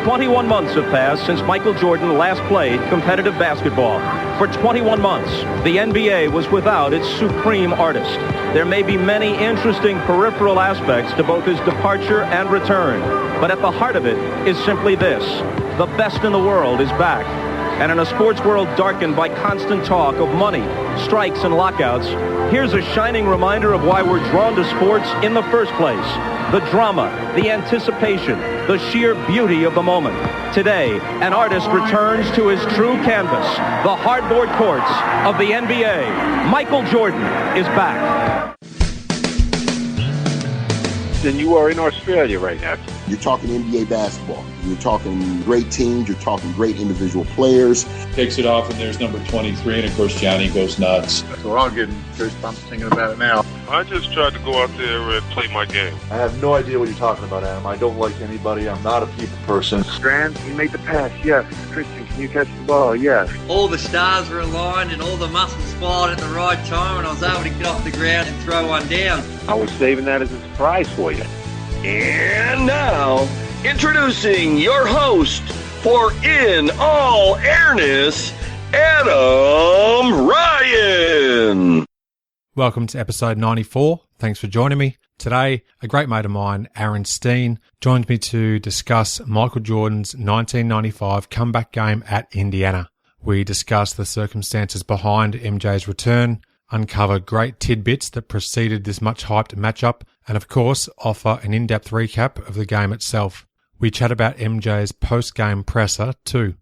21 months have passed since Michael Jordan last played competitive basketball. For 21 months, the NBA was without its supreme artist. There may be many interesting peripheral aspects to both his departure and return, but at the heart of it is simply this: the best in the world is back. And in a sports world darkened by constant talk of money, strikes, and lockouts, here's a shining reminder of why we're drawn to sports in the first place. The drama, the anticipation, the sheer beauty of the moment. Today, an artist returns to his true canvas, the hardboard courts of the NBA. Michael Jordan is back. Then you are in Australia right now. You're talking NBA basketball. You're talking great teams. You're talking great individual players. Takes it off, and there's number 23, and of course Johnny goes nuts. So I'm getting goosebumps thinking about it now. I just tried to go out there and play my game. I have no idea what you're talking about, Adam. I don't like anybody. I'm not a people person. Strand, you made the pass, yes. Christian, can you catch the ball? Yes. All the stars were aligned and all the muscles fired at the right time, and I was able to get off the ground and throw one down. I was saving that as a surprise for you. And now, introducing your host for In All Airness, Adam Ryan. Welcome to episode 94. Thanks for joining me. Today, a great mate of mine, Aaron Steen, joins me to discuss Michael Jordan's 1995 comeback game at Indiana. We discuss the circumstances behind MJ's return, uncover great tidbits that preceded this much-hyped matchup, and of course, offer an in-depth recap of the game itself. We chat about MJ's post-game presser too.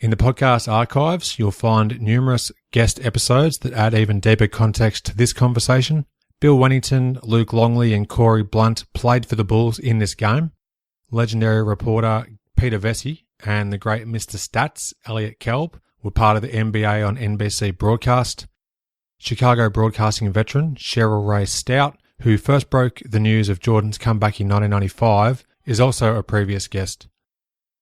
In the podcast archives, you'll find numerous guest episodes that add even deeper context to this conversation. Bill Wennington, Luke Longley and Corey Blunt played for the Bulls in this game. Legendary reporter Peter Vesey and the great Mr. Stats, Elliott Kalb, were part of the NBA on NBC broadcast. Chicago broadcasting veteran Cheryl Ray Stout, who first broke the news of Jordan's comeback in 1995, is also a previous guest.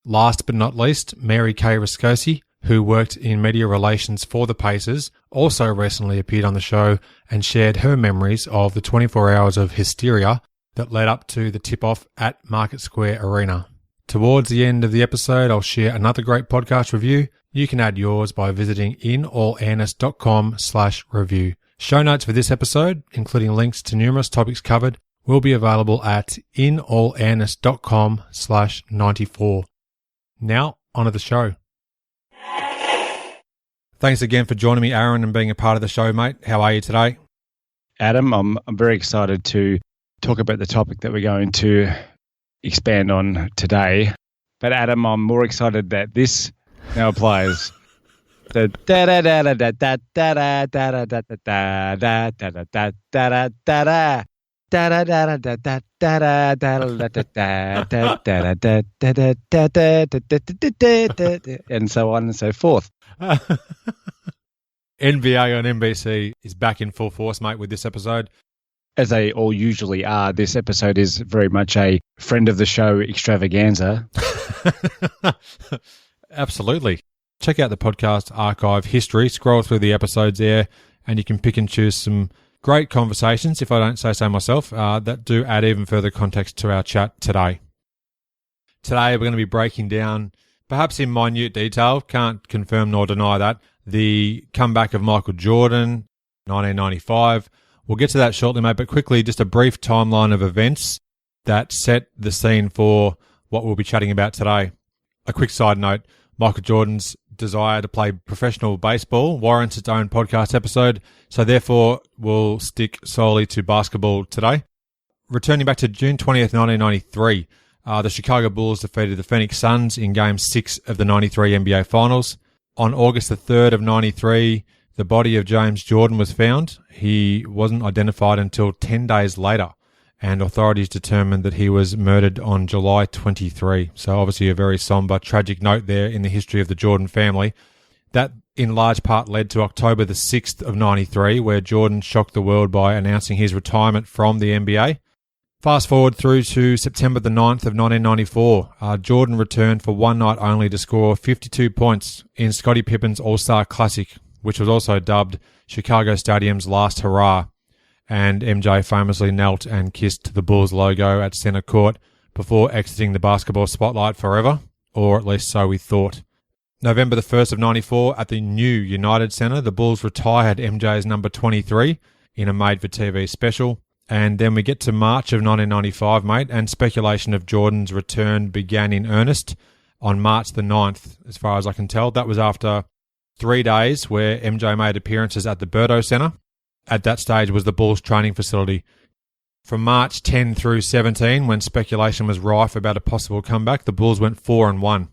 Last but not least, Mary Kay Rascosi, who worked in media relations for the Pacers, also recently appeared on the show and shared her memories of the 24 hours of hysteria that led up to the tip-off at Market Square Arena. Towards the end of the episode, I'll share another great podcast review. You can add yours by visiting inallairness.com/review. Show notes for this episode, including links to numerous topics covered, will be available at inallairness.com/94. Now, onto the show. Thanks again for joining me, Aaron, and being a part of the show, mate. How are you today? Adam, I'm very excited to talk about the topic that we're going to expand on today. But Adam, I'm more excited that this now plays. The da da da da da da da da da da da da da da da da da da. And so on and so forth. NBA on NBC is back in full force, mate, with this episode. As they all usually are, this episode is very much a friend of the show extravaganza. Absolutely. Check out the podcast archive history, scroll through the episodes there, and you can pick and choose some great conversations, if I don't say so myself, that do add even further context to our chat today. Today we're going to be breaking down, perhaps in minute detail, can't confirm nor deny that, the comeback of Michael Jordan, 1995. We'll get to that shortly, mate, but quickly, just a brief timeline of events that set the scene for what we'll be chatting about today. A quick side note, Michael Jordan's desire to play professional baseball warrants its own podcast episode, so therefore we'll stick solely to basketball today. Returning back to June 20th, 1993, the Chicago Bulls defeated the Phoenix Suns in Game 6 of the 93 NBA Finals. On August the 3rd of 93, the body of James Jordan was found. He wasn't identified until 10 days later, and authorities determined that he was murdered on July 23. So obviously a very somber, tragic note there in the history of the Jordan family. That in large part led to October the 6th of 93, where Jordan shocked the world by announcing his retirement from the NBA. Fast forward through to September the 9th of 1994. Jordan returned for one night only to score 52 points in Scottie Pippen's All-Star Classic, which was also dubbed Chicago Stadium's last hurrah. And MJ famously knelt and kissed the Bulls logo at center court before exiting the basketball spotlight forever. or at least so we thought. November the 1st of 94 at the new United Centre, the Bulls retired MJ's number 23 in a made-for-TV special. And then we get to March of 1995, mate, and speculation of Jordan's return began in earnest on March the 9th, as far as I can tell. That was after 3 days where MJ made appearances at the Perdue Centre. At that stage was the Bulls training facility. From March 10 through 17, when speculation was rife about a possible comeback, the Bulls went 4-1.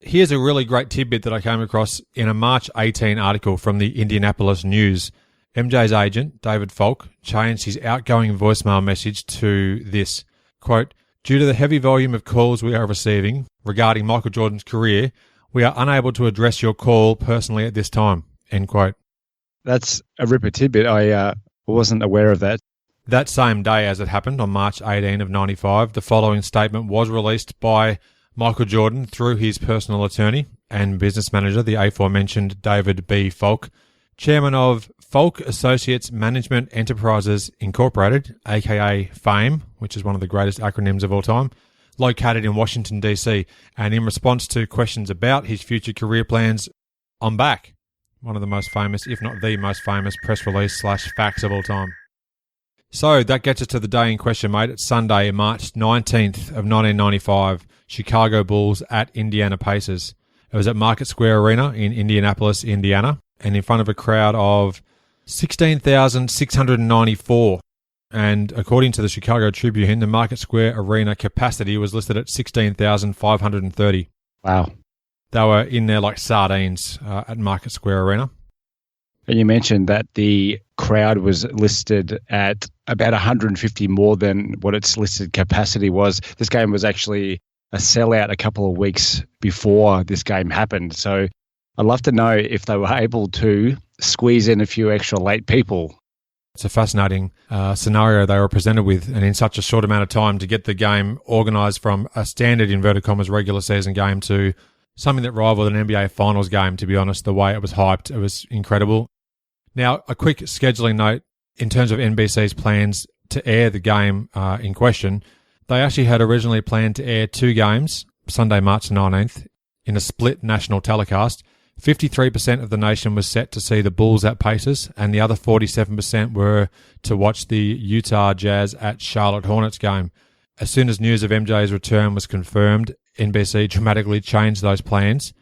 Here's a really great tidbit that I came across in a March 18 article from the Indianapolis News. MJ's agent, David Falk, changed his outgoing voicemail message to this, quote, "Due to the heavy volume of calls we are receiving regarding Michael Jordan's career, we are unable to address your call personally at this time," end quote. That's a ripper tidbit. I wasn't aware of that. That same day as it happened, on March 18 of 95, the following statement was released by Michael Jordan through his personal attorney and business manager, the aforementioned David B. Falk, chairman of Falk Associates Management Enterprises Incorporated, aka FAME, which is one of the greatest acronyms of all time, located in Washington, D.C. And in response to questions about his future career plans, I'm back. One of the most famous, if not the most famous, press release / facts of all time. So that gets us to the day in question, mate. It's Sunday, March 19th of 1995, Chicago Bulls at Indiana Pacers. It was at Market Square Arena in Indianapolis, Indiana, and in front of a crowd of 16,694. And according to the Chicago Tribune, the Market Square Arena capacity was listed at 16,530. Wow. They were in there like sardines at Market Square Arena. And you mentioned that the crowd was listed at about 150 more than what its listed capacity was. This game was actually a sellout a couple of weeks before this game happened. So I'd love to know if they were able to squeeze in a few extra late people. It's a fascinating scenario they were presented with, and in such a short amount of time to get the game organised from a standard inverted commas regular season game to something that rivaled an NBA Finals game, to be honest. The way it was hyped, it was incredible. Now, a quick scheduling note in terms of NBC's plans to air the game in question. They actually had originally planned to air 2 games, Sunday, March 19th, in a split national telecast. 53% of the nation was set to see the Bulls at Pacers, and the other 47% were to watch the Utah Jazz at Charlotte Hornets game. As soon as news of MJ's return was confirmed, NBC dramatically changed those plans,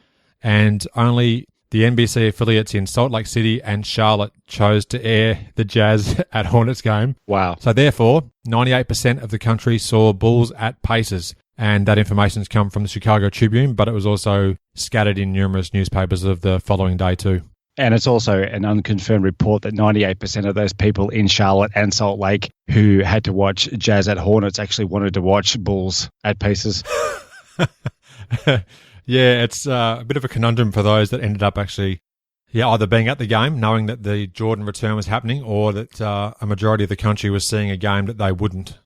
and only the NBC affiliates in Salt Lake City and Charlotte chose to air the Jazz at Hornets game. Wow. So therefore, 98% of the country saw Bulls at Pacers. And that information's come from the Chicago Tribune, but it was also scattered in numerous newspapers of the following day too. And it's also an unconfirmed report that 98% of those people in Charlotte and Salt Lake who had to watch Jazz at Hornets actually wanted to watch Bulls at Pacers. Yeah, it's a bit of a conundrum for those that ended up actually either being at the game, knowing that the Jordan return was happening, or that a majority of the country was seeing a game that they wouldn't.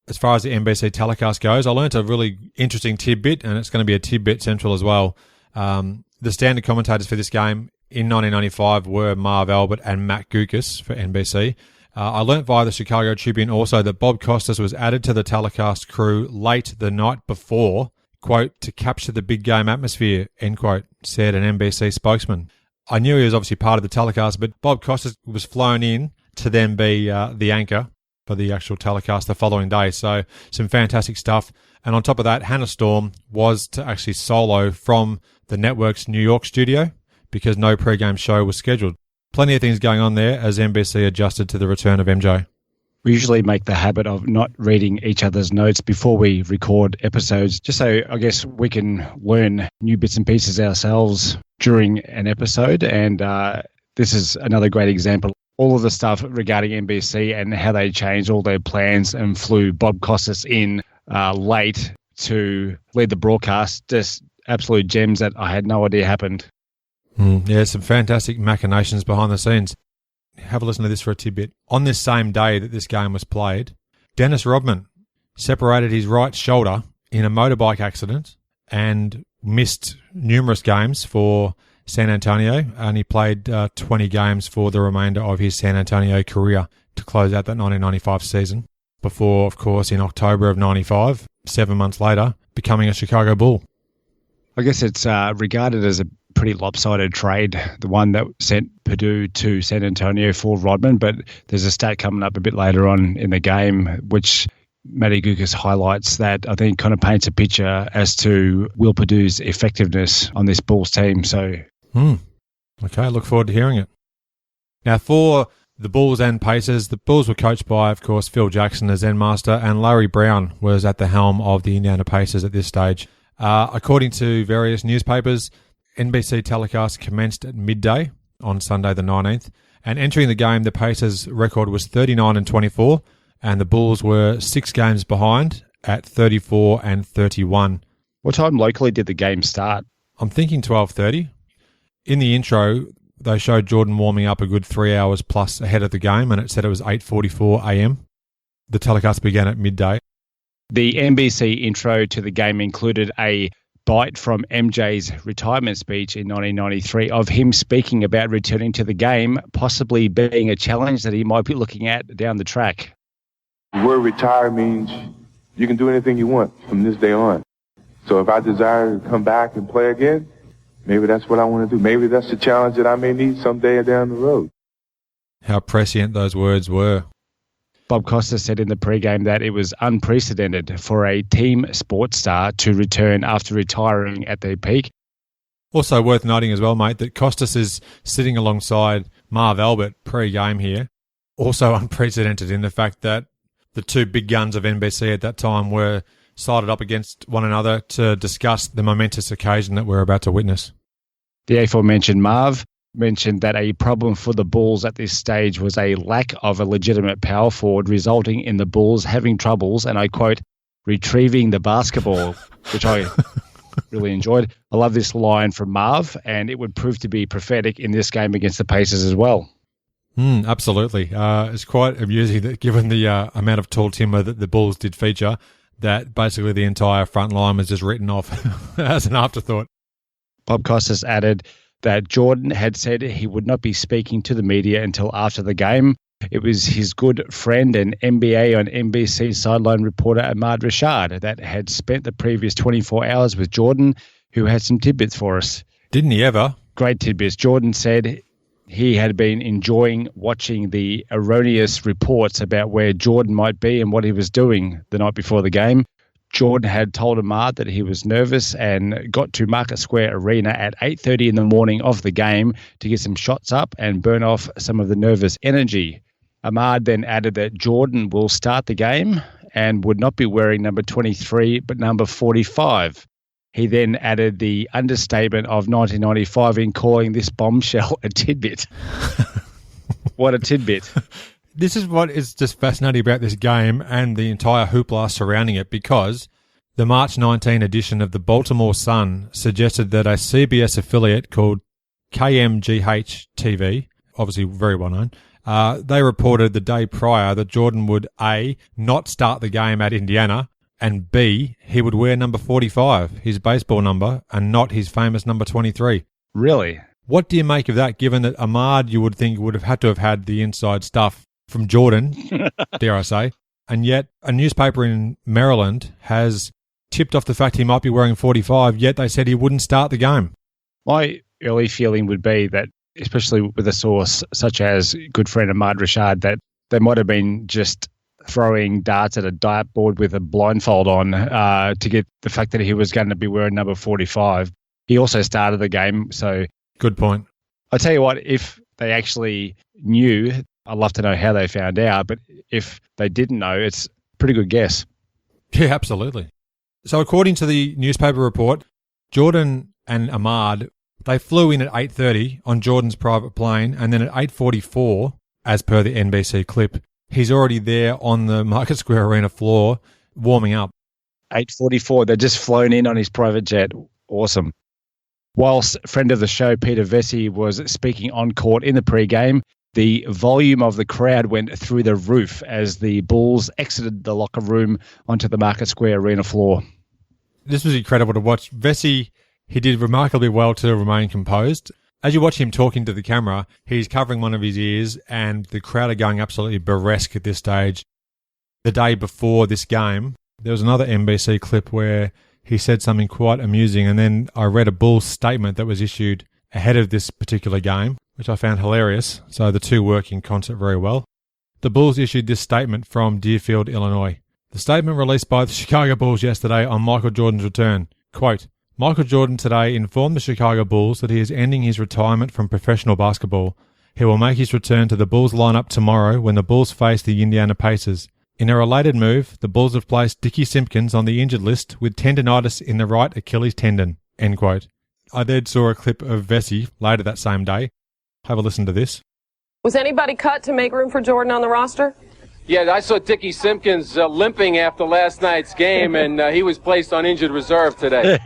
As far as the NBC telecast goes, I learnt a really interesting tidbit, and it's going to be a tidbit central as well. The standard commentators for this game in 1995 were Marv Albert and Matt Guokas for NBC. I learnt via the Chicago Tribune also that Bob Costas was added to the telecast crew late the night before, quote, to capture the big game atmosphere, end quote, said an NBC spokesman. I knew he was obviously part of the telecast, but Bob Costas was flown in to then be the anchor for the actual telecast the following day. So some fantastic stuff. And on top of that, Hannah Storm was to actually solo from the network's New York studio because no pre-game show was scheduled. Plenty of things going on there as NBC adjusted to the return of MJ. We usually make the habit of not reading each other's notes before we record episodes, just so I guess we can learn new bits and pieces ourselves during an episode. And this is another great example. All of the stuff regarding NBC and how they changed all their plans and flew Bob Costas in late to lead the broadcast. Just absolute gems that I had no idea happened. Yeah, some fantastic machinations behind the scenes. Have a listen to this for a tidbit. On this same day that this game was played, Dennis Rodman separated his right shoulder in a motorbike accident and missed numerous games for San Antonio, and he played 20 games for the remainder of his San Antonio career to close out that 1995 season before, of course, in October of 95, 7 months later, becoming a Chicago Bull. I guess it's regarded as a pretty lopsided trade, the one that sent Perdue to San Antonio for Rodman, but there's a stat coming up a bit later on in the game which Matty Guokas highlights that I think kind of paints a picture as to Will Perdue's effectiveness on this Bulls team. So, Okay, look forward to hearing it. Now, for the Bulls and Pacers, the Bulls were coached by, of course, Phil Jackson as Zen Master, and Larry Brown was at the helm of the Indiana Pacers at this stage. According to various newspapers, NBC telecast commenced at midday on Sunday the 19th, and entering the game, the Pacers' record was 39-24, and the Bulls were 6 games behind at 34-31. What time locally did the game start? I'm thinking 12:30. In the intro, they showed Jordan warming up a good 3 hours plus ahead of the game, and it said it was 8:44 a.m. The telecast began at midday. The NBC intro to the game included a bite from MJ's retirement speech in 1993 of him speaking about returning to the game, possibly being a challenge that he might be looking at down the track. The word retire means you can do anything you want from this day on. So if I desire to come back and play again, maybe that's what I want to do. Maybe that's the challenge that I may need someday down the road. How prescient those words were. Bob Costas said in the pregame that it was unprecedented for a team sports star to return after retiring at their peak. Also worth noting as well, mate, that Costas is sitting alongside Marv Albert pre-game here. Also unprecedented in the fact that the two big guns of NBC at that time were sided up against one another to discuss the momentous occasion that we're about to witness. The aforementioned Marv mentioned that a problem for the Bulls at this stage was a lack of a legitimate power forward, resulting in the Bulls having troubles, and I quote, retrieving the basketball, which I really enjoyed. I love this line from Marv, and it would prove to be prophetic in this game against the Pacers as well. Absolutely. It's quite amusing that given the amount of tall timber that the Bulls did feature, that basically the entire front line was just written off as an afterthought. Bob Costas added that Jordan had said he would not be speaking to the media until after the game. It was his good friend and NBA on NBC sideline reporter Ahmad Rashad that had spent the previous 24 hours with Jordan, who had some tidbits for us. Didn't he ever? Great tidbits. Jordan said he had been enjoying watching the erroneous reports about where Jordan might be and what he was doing the night before the game. Jordan had told Ahmad that he was nervous and got to Market Square Arena at 8:30 in the morning of the game to get some shots up and burn off some of the nervous energy. Ahmad then added that Jordan will start the game and would not be wearing number 23 but number 45. He then added the understatement of 1995 in calling this bombshell a tidbit. What a tidbit. This is what is just fascinating about this game and the entire hoopla surrounding it, because the March 19 edition of the Baltimore Sun suggested that a CBS affiliate called KMGH-TV, obviously very well known, they reported the day prior that Jordan would A, not start the game at Indiana, and B, he would wear number 45, his baseball number, and not his famous number 23. Really? What do you make of that, given that Ahmad, you would think, would have had to have had the inside stuff from Jordan, dare I say, and yet a newspaper in Maryland has tipped off the fact he might be wearing 45, yet they said he wouldn't start the game. My early feeling would be that, especially with a source such as good friend Ahmad Rashad, that they might have been just throwing darts at a dartboard with a blindfold on to get the fact that he was going to be wearing number 45. He also started the game, so... Good point. I tell you what, if they actually knew, I'd love to know how they found out, but if they didn't know, it's a pretty good guess. Yeah, absolutely. So according to the newspaper report, Jordan and Ahmad, they flew in at 8:30 on Jordan's private plane, and then at 8:44, as per the NBC clip, he's already there on the Market Square Arena floor warming up. 8:44, they're just flown in on his private jet. Awesome. Whilst friend of the show, Peter Vesey, was speaking on court in the pregame, the volume of the crowd went through the roof as the Bulls exited the locker room onto the Market Square Arena floor. This was incredible to watch. Vesey, he did remarkably well to remain composed. As you watch him talking to the camera, he's covering one of his ears, and the crowd are going absolutely burlesque at this stage. The day before this game, there was another NBC clip where he said something quite amusing, and then I read a Bulls statement that was issued ahead of this particular game, which I found hilarious, so the two work in concert very well. The Bulls issued this statement from Deerfield, Illinois. The statement released by the Chicago Bulls yesterday on Michael Jordan's return. Quote, Michael Jordan today informed the Chicago Bulls that he is ending his retirement from professional basketball. He will make his return to the Bulls lineup tomorrow when the Bulls face the Indiana Pacers. In a related move, the Bulls have placed Dickie Simpkins on the injured list with tendonitis in the right Achilles tendon. End quote. I then saw a clip of Vesey later that same day. Have a listen to this. Was anybody cut to make room for Jordan on the roster? Yeah, I saw Dickie Simpkins limping after last night's game, and he was placed on injured reserve today.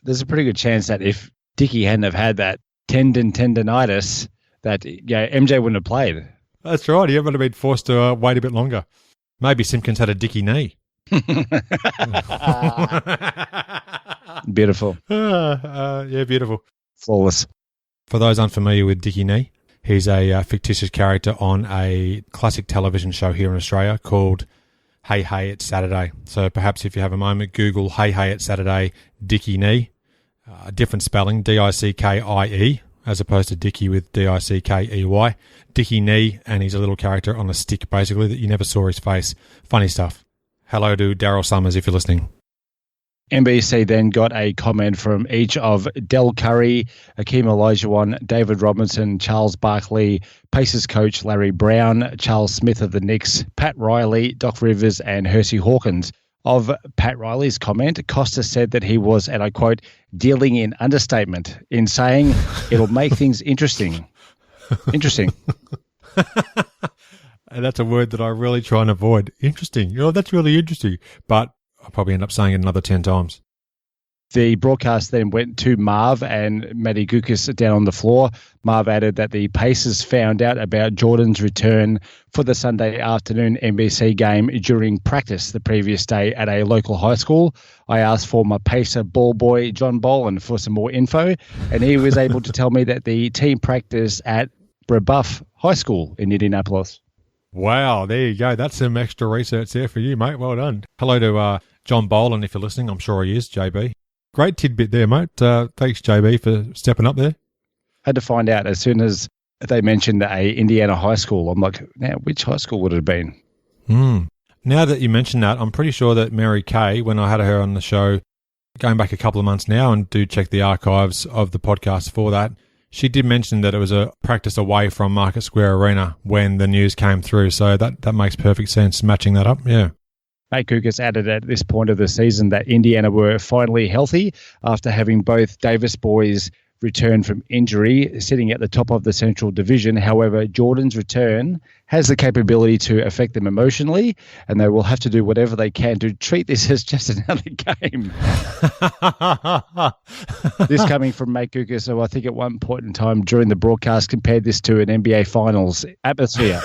There's a pretty good chance that if Dickie hadn't have had that tendonitis, that MJ wouldn't have played. That's right. He would have been forced to wait a bit longer. Maybe Simpkins had a Dickie knee. Beautiful. Yeah, beautiful. Flawless. For those unfamiliar with Dickie Knee, he's a fictitious character on a classic television show here in Australia called Hey Hey It's Saturday. So perhaps if you have a moment, Google Hey Hey It's Saturday Dickie Knee. Different spelling, D-I-C-K-I-E, as opposed to Dickie with D-I-C-K-E-Y. Dickie Knee, and he's a little character on a stick, basically, that you never saw his face. Funny stuff. Hello to Daryl Summers if you're listening. NBC then got a comment from each of Del Curry, Akeem Olajuwon, David Robinson, Charles Barkley, Pacers coach Larry Brown, Charles Smith of the Knicks, Pat Riley, Doc Rivers, and Hersey Hawkins. Of Pat Riley's comment, Costas said that he was, and I quote, dealing in understatement in saying it'll make things interesting. Interesting. And that's a word that I really try and avoid. Interesting. That's really interesting. But I'll probably end up saying it another 10 times. The broadcast then went to Marv and Matty Guokas down on the floor. Marv added that the Pacers found out about Jordan's return for the Sunday afternoon NBC game during practice the previous day at a local high school. I asked former Pacer ball boy John Boland for some more info, and he was able to tell me that the team practiced at Brebeuf High School in Indianapolis. Wow, there you go. That's some extra research there for you, mate. Well done. Hello to John Boland, if you're listening. I'm sure he is, JB. Great tidbit there, mate. Thanks, JB, for stepping up there. Had to find out as soon as they mentioned a Indiana high school. I'm like, now, which high school would it have been? Now that you mention that, I'm pretty sure that Mary Kay, when I had her on the show, going back a couple of months now, and do check the archives of the podcast for that, she did mention that it was a practice away from Market Square Arena when the news came through. So that makes perfect sense, matching that up. Yeah. Mate Guokas added at this point of the season that Indiana were finally healthy after having both Davis boys return from injury, sitting at the top of the Central Division. However, Jordan's return has the capability to affect them emotionally, and they will have to do whatever they can to treat this as just another game. This coming from Mate Guokas, who I think at one point in time during the broadcast compared this to an NBA Finals atmosphere.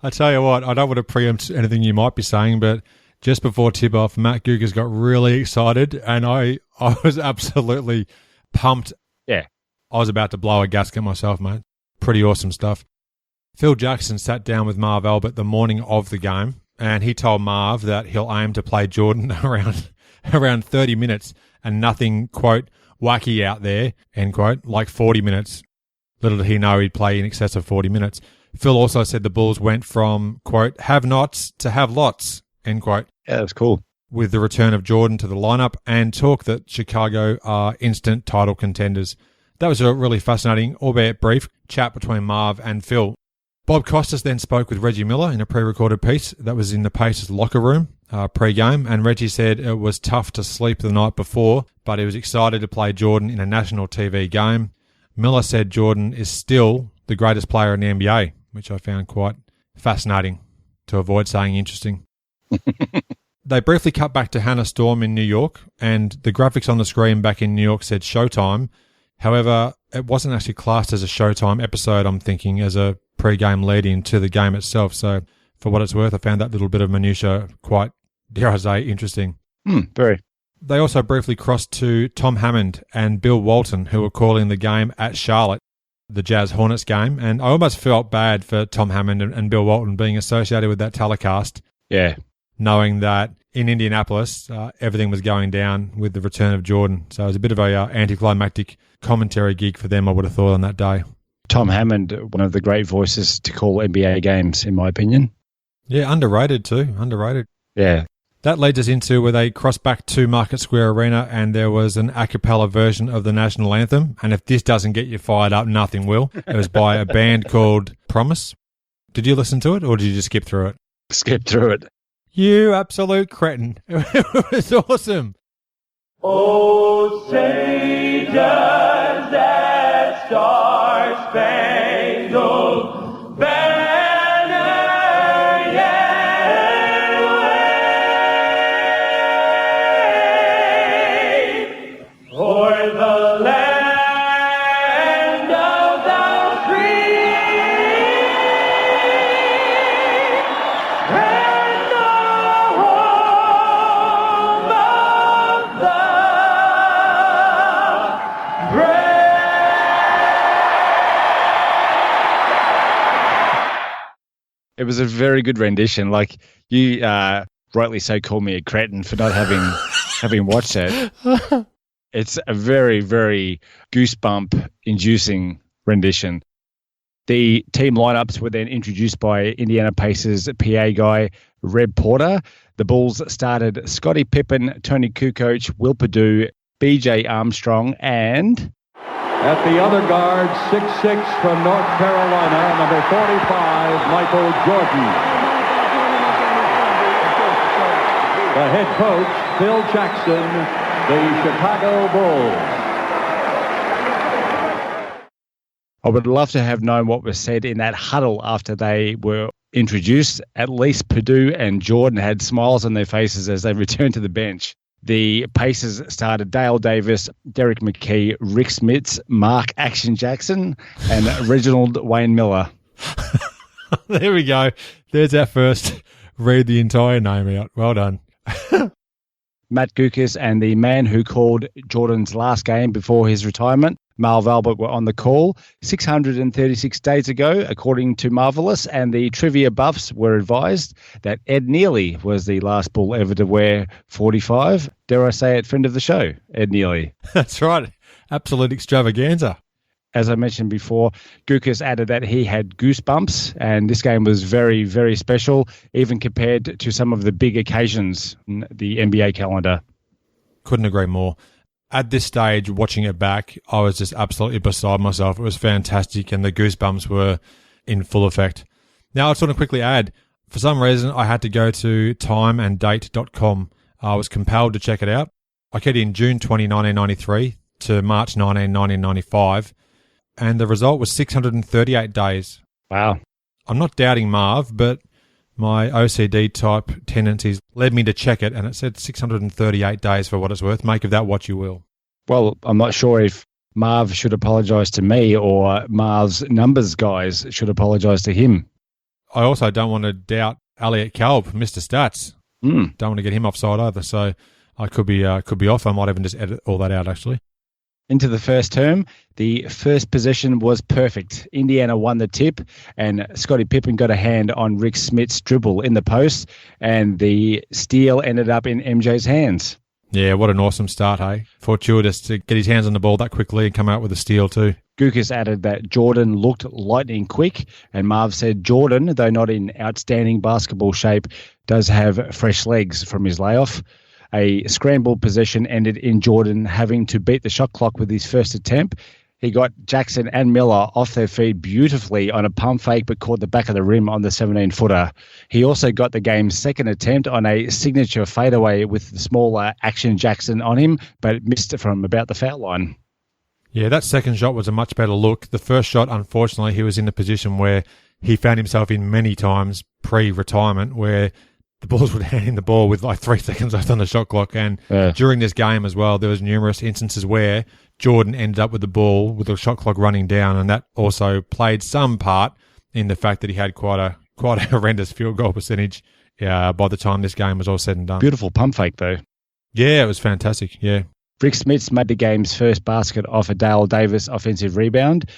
I tell you what, I don't want to preempt anything you might be saying, but just before tip-off, Matt Guokas got really excited, and I was absolutely pumped. Yeah. I was about to blow a gasket myself, mate. Pretty awesome stuff. Phil Jackson sat down with Marv Albert the morning of the game, and he told Marv that he'll aim to play Jordan around 30 minutes and nothing, quote, wacky out there, end quote, like 40 minutes. Little did he know he'd play in excess of 40 minutes. Phil also said the Bulls went from, quote, have nots to have lots, end quote. Yeah, that's cool. With the return of Jordan to the lineup and talk that Chicago are instant title contenders. That was a really fascinating, albeit brief, chat between Marv and Phil. Bob Costas then spoke with Reggie Miller in a pre-recorded piece that was in the Pacers locker room pre-game, and Reggie said it was tough to sleep the night before, but he was excited to play Jordan in a national TV game. Miller said Jordan is still the greatest player in the NBA, which I found quite fascinating, to avoid saying interesting. They briefly cut back to Hannah Storm in New York, and the graphics on the screen back in New York said Showtime. However, it wasn't actually classed as a Showtime episode, I'm thinking, as a pre-game lead-in to the game itself. So for what it's worth, I found that little bit of minutiae quite, dare I say, interesting. Very. They also briefly crossed to Tom Hammond and Bill Walton, who were calling the game at Charlotte, the Jazz Hornets game. And I almost felt bad for Tom Hammond and Bill Walton being associated with that telecast. Yeah. knowing that in Indianapolis, everything was going down with the return of Jordan. So it was a bit of a anticlimactic commentary gig for them, I would have thought, on that day. Tom Hammond, one of the great voices to call NBA games, in my opinion. Yeah, underrated too. Underrated. Yeah. That leads us into where they crossed back to Market Square Arena and there was an a cappella version of the national anthem. And if this doesn't get you fired up, nothing will. It was by a band called Promise. Did you listen to it or did you just skip through it? Skip through it. You absolute cretin. It was awesome. Oh, say does that star-spangled banner yet wave o'er the land of the free and the home of the brave. It was a very good rendition. Like, you rightly so call me a cretin for not having watched it. It's a very, very goosebump-inducing rendition. The team lineups were then introduced by Indiana Pacers PA guy Reb Porter. The Bulls started Scottie Pippen, Tony Kukoc, Will Perdue, BJ Armstrong, and... At the other guard, 6'6" from North Carolina, number 45, Michael Jordan. The head coach, Phil Jackson, the Chicago Bulls. I would love to have known what was said in that huddle after they were introduced. At least Perdue and Jordan had smiles on their faces as they returned to the bench. The Pacers started Dale Davis, Derek McKee, Rick Smits, Mark Action Jackson, and Reginald Wayne Miller. There we go. There's our first read the entire name out. Well done. Matt Guokas and the man who called Jordan's last game before his retirement, Marv Albert, were on the call 636 days ago, according to Marvelous, and the trivia buffs were advised that Ed Neely was the last Bull ever to wear 45. Dare I say it, friend of the show, Ed Neely. That's right. Absolute extravaganza. As I mentioned before, Guokas added that he had goosebumps, and this game was very, very special, even compared to some of the big occasions in the NBA calendar. Couldn't agree more. At this stage, watching it back, I was just absolutely beside myself. It was fantastic, and the goosebumps were in full effect. Now, I just want to quickly add, for some reason, I had to go to timeanddate.com. I was compelled to check it out. I keyed in June 20, 1993 to March 19, 1995, and the result was 638 days. Wow. I'm not doubting Marv, but my OCD-type tendencies led me to check it, and it said 638 days for what it's worth. Make of that what you will. Well, I'm not sure if Marv should apologise to me or Marv's numbers guys should apologise to him. I also don't want to doubt Elliott Kalb, Mr. Stats. Don't want to get him offside either, so I could be off. I might even just edit all that out, actually. Into the first term, the first possession was perfect. Indiana won the tip, and Scottie Pippen got a hand on Rick Smits' dribble in the post, and the steal ended up in MJ's hands. Yeah, what an awesome start, hey? Fortuitous to get his hands on the ball that quickly and come out with a steal too. Guokas added that Jordan looked lightning quick, and Marv said Jordan, though not in outstanding basketball shape, does have fresh legs from his layoff. A scrambled possession ended in Jordan having to beat the shot clock with his first attempt. He got Jackson and Miller off their feet beautifully on a pump fake, but caught the back of the rim on the 17-footer. He also got the game's second attempt on a signature fadeaway with the smaller Action Jackson on him, but missed it from about the foul line. Yeah, that second shot was a much better look. The first shot, unfortunately, he was in a position where he found himself in many times pre-retirement, where the Bulls would hand him the ball with like 3 seconds left on the shot clock. And during this game as well, there was numerous instances where Jordan ended up with the ball with the shot clock running down, and that also played some part in the fact that he had quite a horrendous field goal percentage by the time this game was all said and done. Beautiful pump fake, though. Yeah, it was fantastic, yeah. Rick Smits made the game's first basket off a Dale Davis offensive rebound,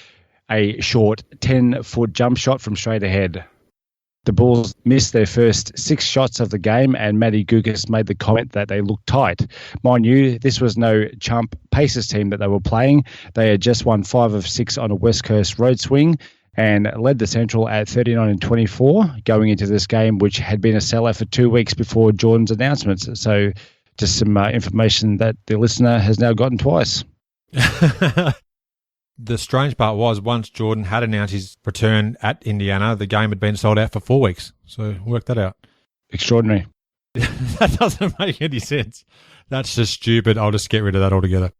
a short 10-foot jump shot from straight ahead. The Bulls missed their first 6 shots of the game, and Matty Guokas made the comment that they looked tight. Mind you, this was no chump Pacers team that they were playing. They had just won 5 of 6 on a West Coast road swing and led the Central at 39-24 going into this game, which had been a sellout for 2 weeks before Jordan's announcements. So just some information that the listener has now gotten twice. The strange part was once Jordan had announced his return at Indiana, the game had been sold out for 4 weeks. So work that out. Extraordinary. That doesn't make any sense. That's just stupid. I'll just get rid of that altogether.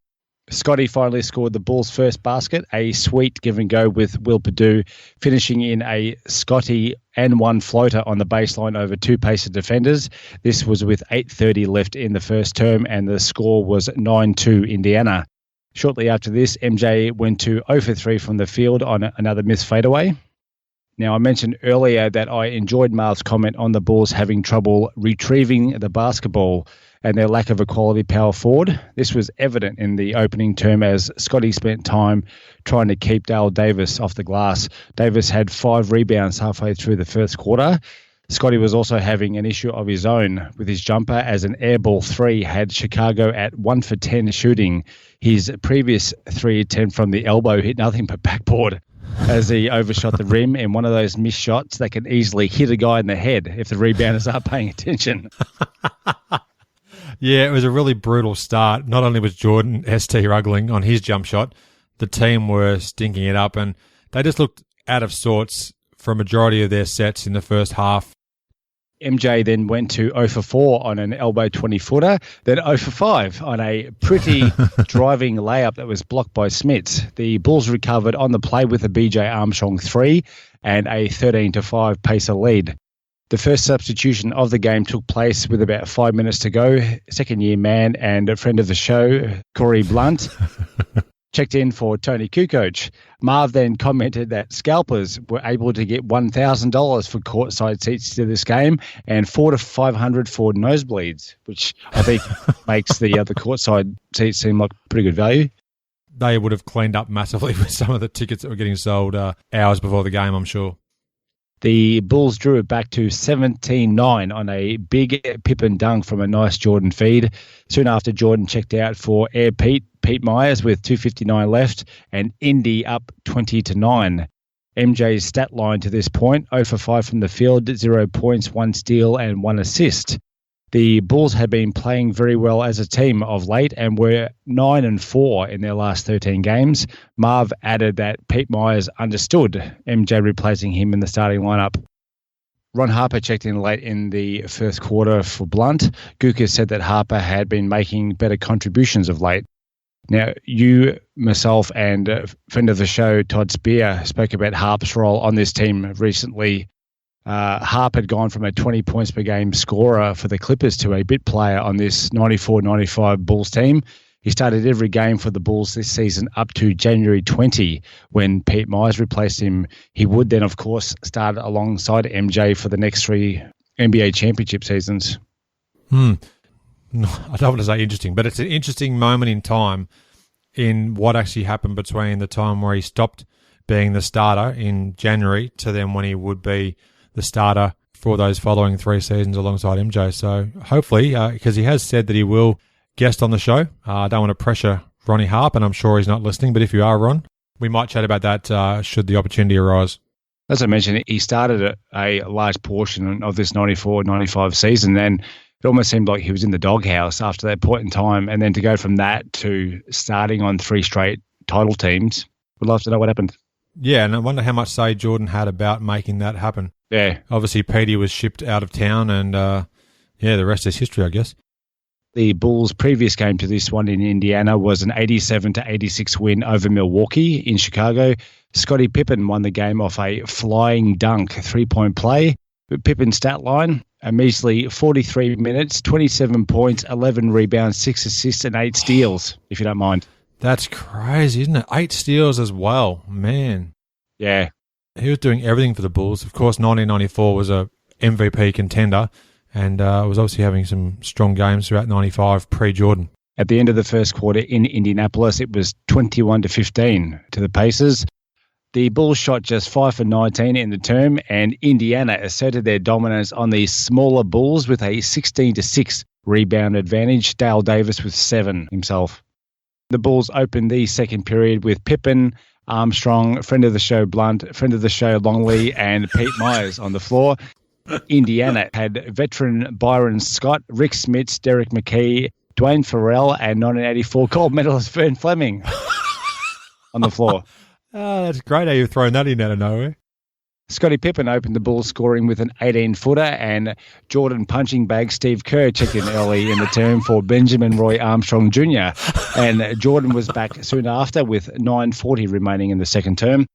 Scottie finally scored the Bulls' first basket, a sweet give and go with Will Perdue, finishing in a Scottie and 1 floater on the baseline over 2 Pacer defenders. This was with 8:30 left in the first term, and the score was 9-2 Indiana. Shortly after this, MJ went to 0 for 3 from the field on another missed fadeaway. Now, I mentioned earlier that I enjoyed Marv's comment on the Bulls having trouble retrieving the basketball and their lack of a quality power forward. This was evident in the opening term as Scottie spent time trying to keep Dale Davis off the glass. Davis had 5 rebounds halfway through the first quarter. Scottie was also having an issue of his own with his jumper, as an airball 3 had Chicago at 1 for 10 shooting. His previous 3 attempt from the elbow hit nothing but backboard as he overshot the rim in one of those missed shots that can easily hit a guy in the head if the rebounders aren't paying attention. Yeah, it was a really brutal start. Not only was Jordan ST ruggling on his jump shot, the team were stinking it up, and they just looked out of sorts for a majority of their sets in the first half. MJ then went to 0 for 4 on an elbow 20-footer, then 0 for 5 on a pretty driving layup that was blocked by Smits. The Bulls recovered on the play with a BJ Armstrong 3 and a 13-5 Pacer lead. The first substitution of the game took place with about 5 minutes to go. Second-year man and a friend of the show, Corey Blunt, checked in for Tony Kukoc. Marv then commented that scalpers were able to get $1,000 for courtside seats to this game and $400 to $500 for nosebleeds, which I think makes the courtside seats seem like pretty good value. They would have cleaned up massively with some of the tickets that were getting sold hours before the game, I'm sure. The Bulls drew it back to 17-9 on a big Pippen dunk from a nice Jordan feed. Soon after, Jordan checked out for Air Pete Myers with 2:59 left, and Indy up 20-9. MJ's stat line to this point: 0 for 5 from the field, 0 points, 1 steal, and 1 assist. The Bulls had been playing very well as a team of late and were 9-4 in their last 13 games. Marv added that Pete Myers understood MJ replacing him in the starting lineup. Ron Harper checked in late in the first quarter for Blunt. Guokas said that Harper had been making better contributions of late. Now, you, myself, and a friend of the show, Todd Spear, spoke about Harp's role on this team recently. Harp had gone from a 20 points per game scorer for the Clippers to a bit player on this 94-95 Bulls team. He started every game for the Bulls this season up to January 20 when Pete Myers replaced him. He would then, of course, start alongside MJ for the next 3 NBA championship seasons. No, I don't want to say interesting, but it's an interesting moment in time in what actually happened between the time where he stopped being the starter in January to then when he would be the starter for those following 3 seasons alongside MJ. So hopefully, because he has said that he will guest on the show, I don't want to pressure Ronnie Harp, and I'm sure he's not listening, but if you are, Ron, we might chat about that should the opportunity arise. As I mentioned, he started a large portion of this 94-95 season, and it almost seemed like he was in the doghouse after that point in time, and then to go from that to starting on 3 straight title teams, would love to know what happened. Yeah, and I wonder how much say Jordan had about making that happen. Yeah. Obviously, Petey was shipped out of town, and the rest is history, I guess. The Bulls' previous game to this one in Indiana was an 87-86 win over Milwaukee in Chicago. Scottie Pippen won the game off a flying dunk 3-point play. Pippen's stat line: a measly 43 minutes, 27 points, 11 rebounds, 6 assists, and 8 steals, if you don't mind. That's crazy, isn't it? 8 steals as well, man. Yeah. He was doing everything for the Bulls. Of course, 1994 was a MVP contender, and was obviously having some strong games throughout 95 pre-Jordan. At the end of the first quarter in Indianapolis, it was 21-15 to the Pacers. The Bulls shot just 5 for 19 in the term, and Indiana asserted their dominance on the smaller Bulls with a 16-6 rebound advantage. Dale Davis with 7 himself. The Bulls opened the second period with Pippen, Armstrong, friend of the show Blunt, friend of the show Longley, and Pete Myers on the floor. Indiana had veteran Byron Scott, Rick Smits, Derek McKee, Dwayne Farrell, and 1984 gold medalist Vern Fleming on the floor. Oh, that's great how you've thrown that in out of nowhere. Scottie Pippen opened the Bulls scoring with an 18-footer, and Jordan punching bag Steve Kerr checked in early in the term for Benjamin Roy Armstrong Jr. And Jordan was back soon after with 9:40 remaining in the second term.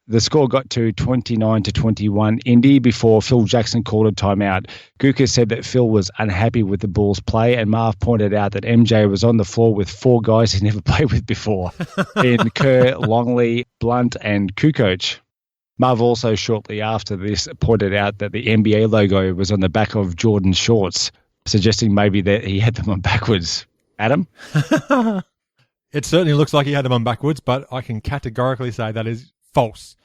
The score got to 29-21 Indy before Phil Jackson called a timeout. Guokas said that Phil was unhappy with the Bulls' play, and Marv pointed out that MJ was on the floor with 4 guys he'd never played with before in Kerr, Longley, Blunt, and Kukoc. Marv also shortly after this pointed out that the NBA logo was on the back of Jordan's shorts, suggesting maybe that he had them on backwards. Adam? It certainly looks like he had them on backwards, but I can categorically say that is false.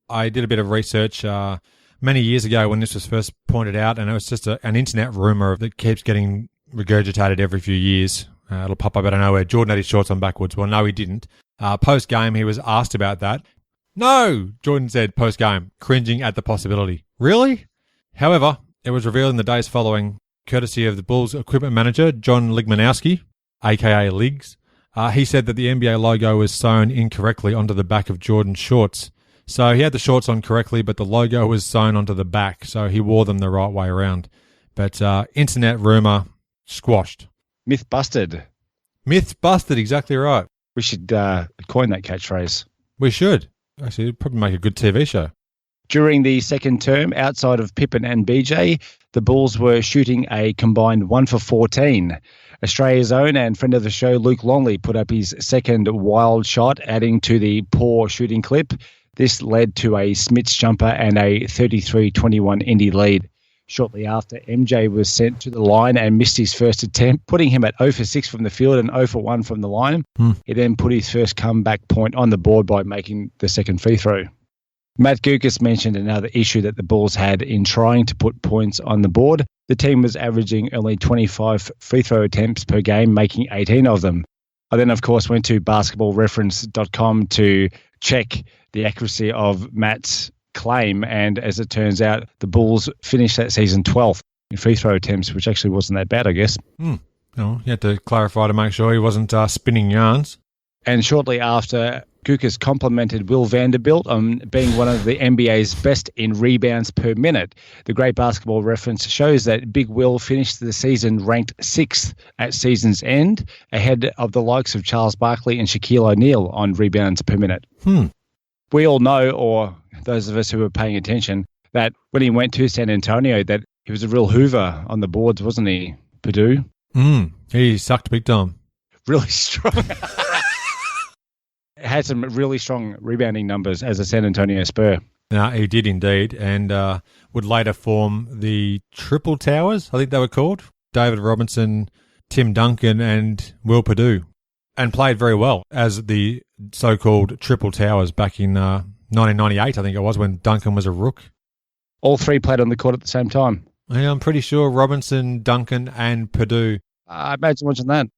I did a bit of research many years ago when this was first pointed out, and it was just an internet rumor that keeps getting regurgitated every few years. It'll pop up out of nowhere. Jordan had his shorts on backwards. Well, no, he didn't. Post-game, he was asked about that. No, Jordan said post-game, cringing at the possibility. Really? However, it was revealed in the days following, courtesy of the Bulls equipment manager, John Ligmanowski, a.k.a. Liggs. He said that the NBA logo was sewn incorrectly onto the back of Jordan's shorts. So he had the shorts on correctly, but the logo was sewn onto the back, so he wore them the right way around. But internet rumour squashed. Myth busted. Myth busted, exactly right. We should coin that catchphrase. We should. Actually, it'd probably make a good TV show. During the second term, outside of Pippen and BJ, the Bulls were shooting a combined 1 for 14. Australia's own and friend of the show, Luke Longley, put up his second wild shot, adding to the poor shooting clip. This led to a Smits jumper and a 33-21 Indy lead. Shortly after, MJ was sent to the line and missed his first attempt, putting him at 0 for 6 from the field and 0 for 1 from the line. He then put his first comeback point on the board by making the second free throw. Matt Guokas mentioned another issue that the Bulls had in trying to put points on the board. The team was averaging only 25 free throw attempts per game, making 18 of them. I then, of course, went to basketballreference.com to check the accuracy of Matt's claim, and as it turns out, the Bulls finished that season 12th in free throw attempts, which actually wasn't that bad, I guess. Oh, you had to clarify to make sure he wasn't spinning yarns. And shortly after, Guokas complimented Will Vanderbilt on being one of the NBA's best in rebounds per minute. The Great Basketball Reference shows that Big Will finished the season ranked 6th at season's end, ahead of the likes of Charles Barkley and Shaquille O'Neal on rebounds per minute. We all know, or those of us who were paying attention, that when he went to San Antonio, that he was a real hoover on the boards, wasn't he, Perdue? He sucked big time. Really strong. Had some really strong rebounding numbers as a San Antonio Spur. No, he did indeed, and would later form the Triple Towers, I think they were called. David Robinson, Tim Duncan, and Will Perdue. And played very well as the so-called Triple Towers back in 1998, I think it was, when Duncan was a rook. All three played on the court at the same time. Yeah, I'm pretty sure Robinson, Duncan, and Perdue. I imagine watching that.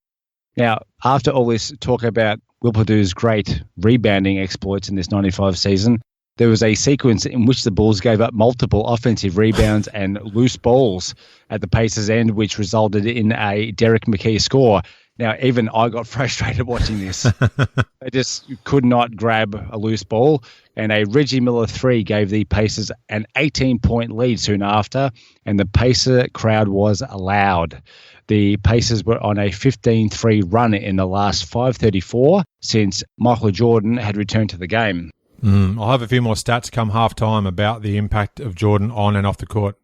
Now, after all this talk about Will Perdue's great rebounding exploits in this 95 season, there was a sequence in which the Bulls gave up multiple offensive rebounds and loose balls at the Pacers' end, which resulted in a Derek McKee score. Now, even I got frustrated watching this. They just could not grab a loose ball, and a Reggie Miller 3 gave the Pacers an 18-point lead soon after, and the Pacer crowd was loud. The Pacers were on a 15-3 run in the last 5:34 since Michael Jordan had returned to the game. I'll have a few more stats come halftime about the impact of Jordan on and off the court.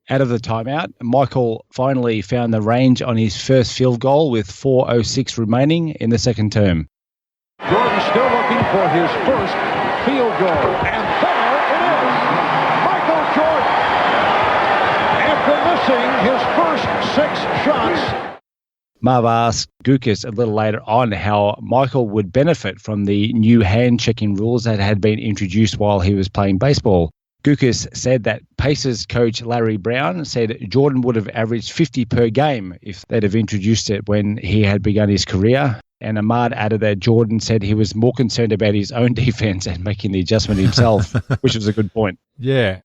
Out of the timeout, Michael finally found the range on his first field goal with 4:06 remaining in the second term. Jordan still looking for his first field goal, and there it is! Michael Jordan, after missing his first 6 shots. Marv asked Guokas a little later on how Michael would benefit from the new hand-checking rules that had been introduced while he was playing baseball. Guokas said that Pacers coach Larry Brown said Jordan would have averaged 50 per game if they'd have introduced it when he had begun his career. And Ahmad added that Jordan said he was more concerned about his own defense and making the adjustment himself, which was a good point. Yeah.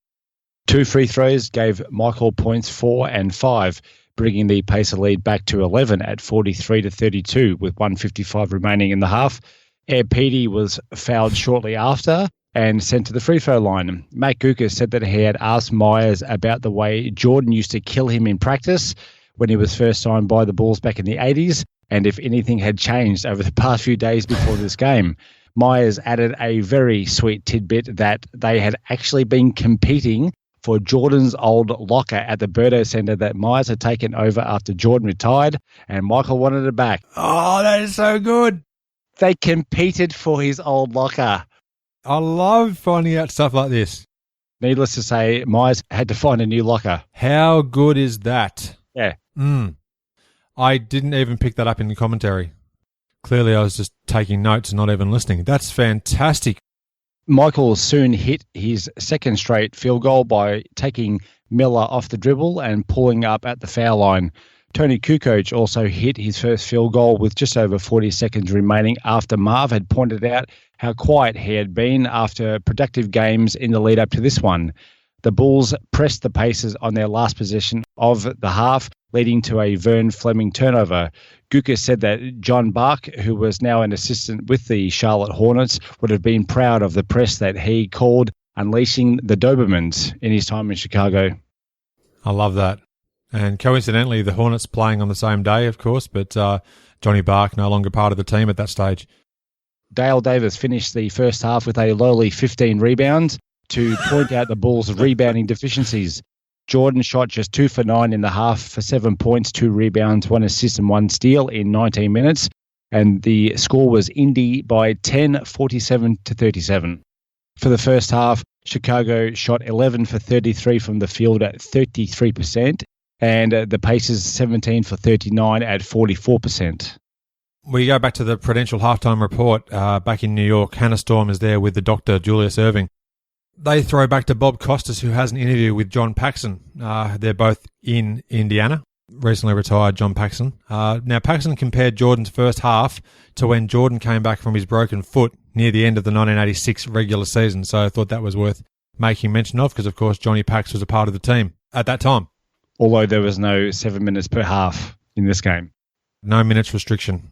2 free throws gave Michael points 4 and 5, bringing the Pacer lead back to 11 at 43-32 with 1:55 remaining in the half. Air Petey was fouled shortly after and sent to the free throw line. Matt Guokas said that he had asked Myers about the way Jordan used to kill him in practice when he was first signed by the Bulls back in the 80s, and if anything had changed over the past few days before this game. Myers added a very sweet tidbit that they had actually been competing for Jordan's old locker at the Perdue Center that Myers had taken over after Jordan retired, and Michael wanted it back. Oh, that is so good. They competed for his old locker. I love finding out stuff like this. Needless to say, Myers had to find a new locker. How good is that? Yeah. I didn't even pick that up in the commentary. Clearly, I was just taking notes and not even listening. That's fantastic. Michael soon hit his second straight field goal by taking Miller off the dribble and pulling up at the foul line. Tony Kukoc also hit his first field goal with just over 40 seconds remaining after Marv had pointed out how quiet he had been after productive games in the lead up to this one. The Bulls pressed the Pacers on their last possession of the half, leading to a Vern Fleming turnover. Guokas said that John Bark, who was now an assistant with the Charlotte Hornets, would have been proud of the press that he called unleashing the Dobermans in his time in Chicago. I love that. And coincidentally, the Hornets playing on the same day, of course, but Johnny Bark no longer part of the team at that stage. Dale Davis finished the first half with a lowly 15 rebounds to point out the Bulls' rebounding deficiencies. Jordan shot just 2 for 9 in the half for 7 points, 2 rebounds, 1 assist and 1 steal in 19 minutes. And the score was Indy by 10, 47-37. For the first half, Chicago shot 11 for 33 from the field at 33%, and the Pacers 17 for 39 at 44%. We go back to the Prudential halftime report back in New York. Hannah Storm is there with the doctor, Julius Erving. They throw back to Bob Costas, who has an interview with John Paxson. They're both in Indiana. Recently retired John Paxson. Now, Paxson compared Jordan's first half to when Jordan came back from his broken foot near the end of the 1986 regular season. So I thought that was worth making mention of because, of course, Johnny Pax was a part of the team at that time. Although there was no 7 minutes per half in this game. No minutes restriction.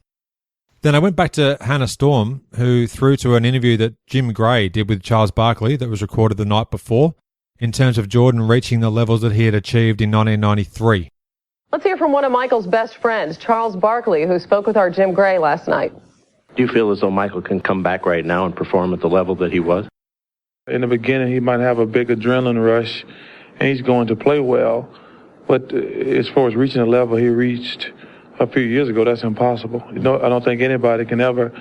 Then I went back to Hannah Storm, who threw to an interview that Jim Gray did with Charles Barkley that was recorded the night before in terms of Jordan reaching the levels that he had achieved in 1993. Let's hear from one of Michael's best friends, Charles Barkley, who spoke with our Jim Gray last night. Do you feel as though Michael can come back right now and perform at the level that he was? In the beginning, he might have a big adrenaline rush, and he's going to play well. But as far as reaching the level he reached a few years ago, that's impossible. I don't think anybody can ever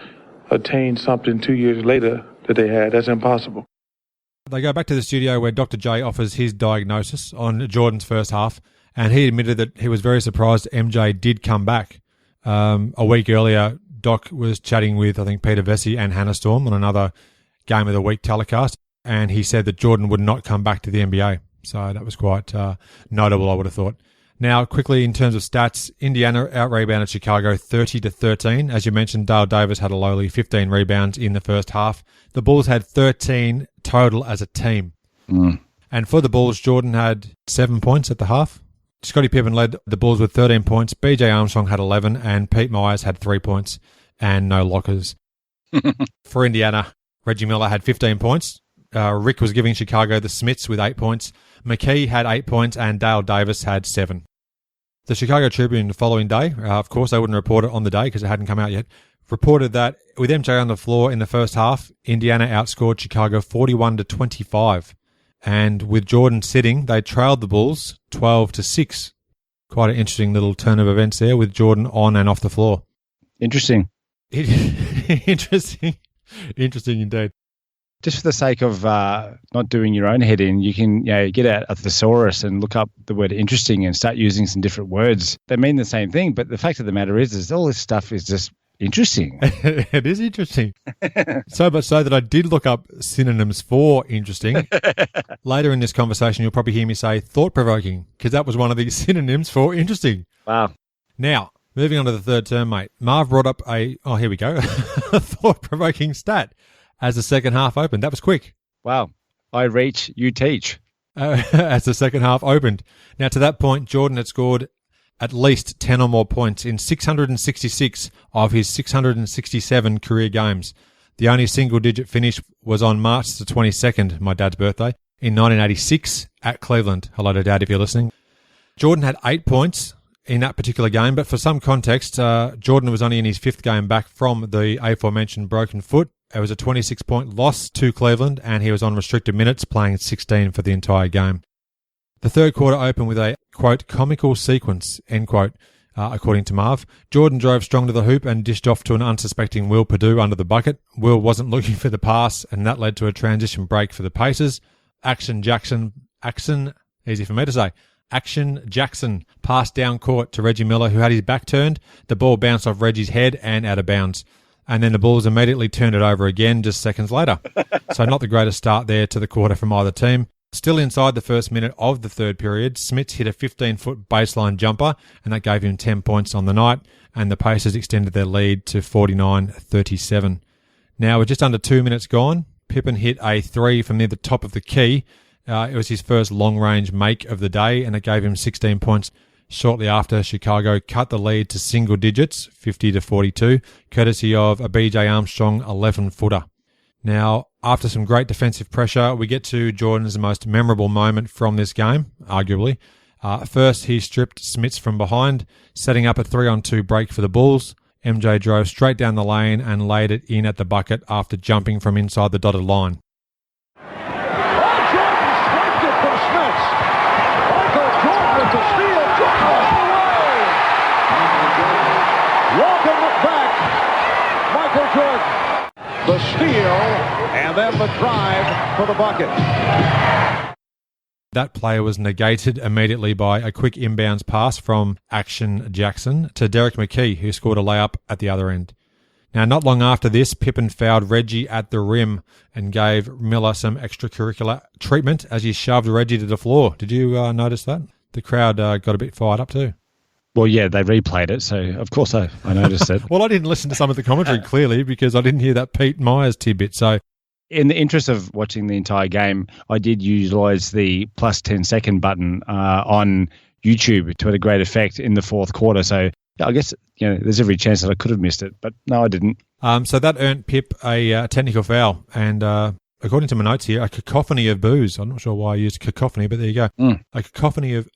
attain something 2 years later that they had. That's impossible. They go back to the studio where Dr. J offers his diagnosis on Jordan's first half, and he admitted that he was very surprised MJ did come back. A week earlier, Doc was chatting with, I think, Peter Vesey and Hannah Storm on another Game of the Week telecast, and he said that Jordan would not come back to the NBA. So that was quite notable, I would have thought. Now, quickly, in terms of stats, Indiana out-rebounded Chicago 30-13. As you mentioned, Dale Davis had a lowly 15 rebounds in the first half. The Bulls had 13 total as a team. And for the Bulls, Jordan had 7 points at the half. Scottie Pippen led the Bulls with 13 points. BJ Armstrong had 11, and Pete Myers had 3 points and no lockers. For Indiana, Reggie Miller had 15 points. Rick was giving Chicago the Smits with 8 points. McKee had 8 points, and Dale Davis had 7. The Chicago Tribune the following day, of course they wouldn't report it on the day because it hadn't come out yet, reported that with MJ on the floor in the first half, Indiana outscored Chicago 41-25. And with Jordan sitting, they trailed the Bulls 12-6. Quite an interesting little turn of events there with Jordan on and off the floor. Interesting. Interesting indeed. just for the sake of not doing your own head in, you can get out a thesaurus and look up the word interesting and start using some different words. They mean the same thing, but the fact of the matter is all this stuff is just interesting. It is interesting. So much so that I did look up synonyms for interesting. Later in this conversation, you'll probably hear me say thought-provoking, because that was one of the synonyms for interesting. Wow. Now, moving on to the third term, mate. Marv brought up a thought-provoking stat as the second half opened. That was quick. Wow. I reach, you teach. As the second half opened. Now, to that point, Jordan had scored at least 10 or more points in 666 of his 667 career games. The only single-digit finish was on March the 22nd, my dad's birthday, in 1986 at Cleveland. Hello to Dad if you're listening. Jordan had 8 points in that particular game, but for some context, Jordan was only in his 5th game back from the aforementioned broken foot. It was a 26-point loss to Cleveland, and he was on restricted minutes, playing 16 for the entire game. The third quarter opened with a, quote, comical sequence, end quote, according to Marv. Jordan drove strong to the hoop and dished off to an unsuspecting Will Perdue under the bucket. Will wasn't looking for the pass, and that led to a transition break for the Pacers. Action Jackson passed down court to Reggie Miller, who had his back turned. The ball bounced off Reggie's head and out of bounds. And then the Bulls immediately turned it over again just seconds later. So not the greatest start there to the quarter from either team. Still inside the first minute of the third period, Smits hit a 15-foot baseline jumper, and that gave him 10 points on the night, and the Pacers extended their lead to 49-37. Now, with just under 2 minutes gone, Pippen hit a three from near the top of the key. It was his first long-range make of the day, and it gave him 16 points. Shortly after, Chicago cut the lead to single digits, 50-42, courtesy of a B.J. Armstrong 11-footer. Now, after some great defensive pressure, we get to Jordan's most memorable moment from this game, arguably. First, he stripped Smits from behind, setting up a 3-on-2 break for the Bulls. MJ drove straight down the lane and laid it in at the bucket after jumping from inside the dotted line. Jordan swiped it from Smits. Michael Jordan with the steal. Jordan off the way. Welcome back, Michael Jordan. The steal, and then the drive for the bucket. That play was negated immediately by a quick inbounds pass from Action Jackson to Derek McKee, who scored a layup at the other end. Now, not long after this, Pippen fouled Reggie at the rim and gave Miller some extracurricular treatment as he shoved Reggie to the floor. Did you notice that? The crowd got a bit fired up too. Well, yeah, they replayed it, so of course I noticed it. Well, I didn't listen to some of the commentary clearly because I didn't hear that Pete Myers tidbit. So, in the interest of watching the entire game, I did utilise the plus 10-second button on YouTube to a great effect in the fourth quarter. So I guess there's every chance that I could have missed it, but no, I didn't. So that earned Pip a technical foul, and according to my notes here, a cacophony of boos. I'm not sure why I used cacophony, but there you go. A cacophony of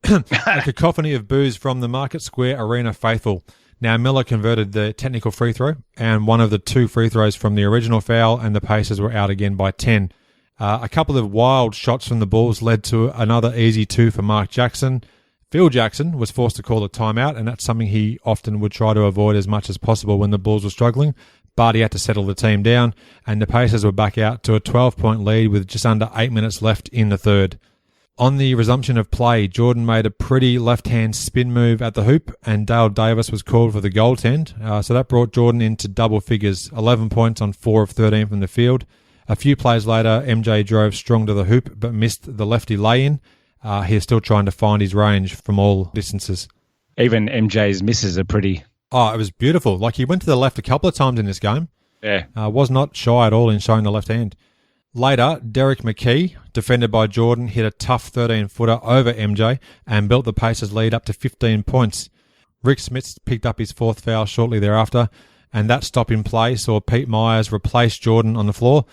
a cacophony of boos from the Market Square Arena faithful. Now, Miller converted the technical free throw and one of the 2 free throws from the original foul, and the Pacers were out again by 10. A couple of wild shots from the Bulls led to another easy 2 for Mark Jackson. Phil Jackson was forced to call a timeout, and that's something he often would try to avoid as much as possible when the Bulls were struggling, but he had to settle the team down, and the Pacers were back out to a 12-point lead with just under 8 minutes left in the third. On the resumption of play, Jordan made a pretty left-hand spin move at the hoop, and Dale Davis was called for the goaltend. So that brought Jordan into double figures, 11 points on 4 of 13 from the field. A few plays later, MJ drove strong to the hoop, but missed the lefty lay-in. He is still trying to find his range from all distances. Even MJ's misses are pretty... Oh, it was beautiful. Like, he went to the left a couple of times in this game. Yeah. Was not shy at all in showing the left hand. Later, Derek McKee, defended by Jordan, hit a tough 13-footer over MJ and built the Pacers' lead up to 15 points. Rick Smits picked up his 4th foul shortly thereafter, and that stop in play saw Pete Myers replace Jordan on the floor.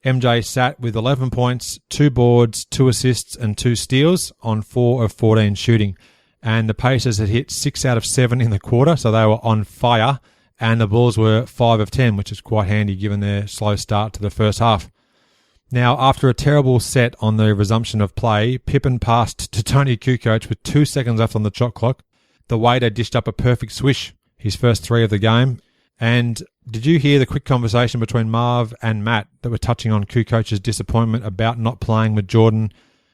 MJ sat with 11 points, 2 boards, 2 assists and 2 steals on 4 of 14 shooting. And the Pacers had hit 6 out of 7 in the quarter, so they were on fire, and the Bulls were 5 of 10, which is quite handy given their slow start to the first half. Now, after a terrible set on the resumption of play, Pippen passed to Tony Kukoc with 2 seconds left on the shot clock. The waiter dished up a perfect swish, his first 3 of the game, and Did you hear the quick conversation between Marv and Matt that were touching on Kukoc's disappointment about not playing with Jordan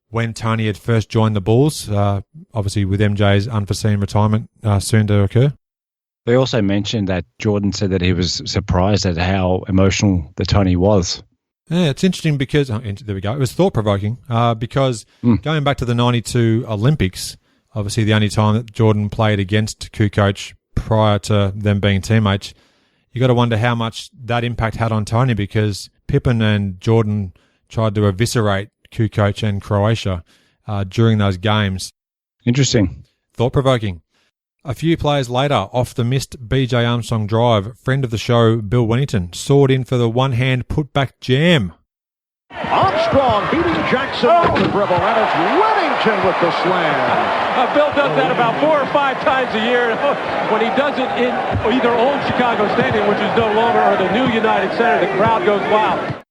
when Tony had first joined the Bulls, obviously with MJ's unforeseen retirement soon to occur? They also mentioned that Jordan said that he was surprised at how emotional the Tony was. Yeah, it's interesting because, there we go, it was thought-provoking because going back to the 92 Olympics, obviously the only time that Jordan played against Kukoc prior to them being teammates, you got to wonder how much that impact had on Tony, because Pippen and Jordan tried to eviscerate Kukoc and Croatia during those games. Interesting. Thought-provoking. A few players later, off the missed B.J. Armstrong drive, friend of the show, Bill Wennington, soared in for the one-hand put-back jam. Armstrong beating Jackson off the dribble, and it's Wennington with the slam. Bill does that about 4 or 5 times a year. When he does it in either old Chicago Stadium, which is no longer, or the new United Center, the crowd goes wild.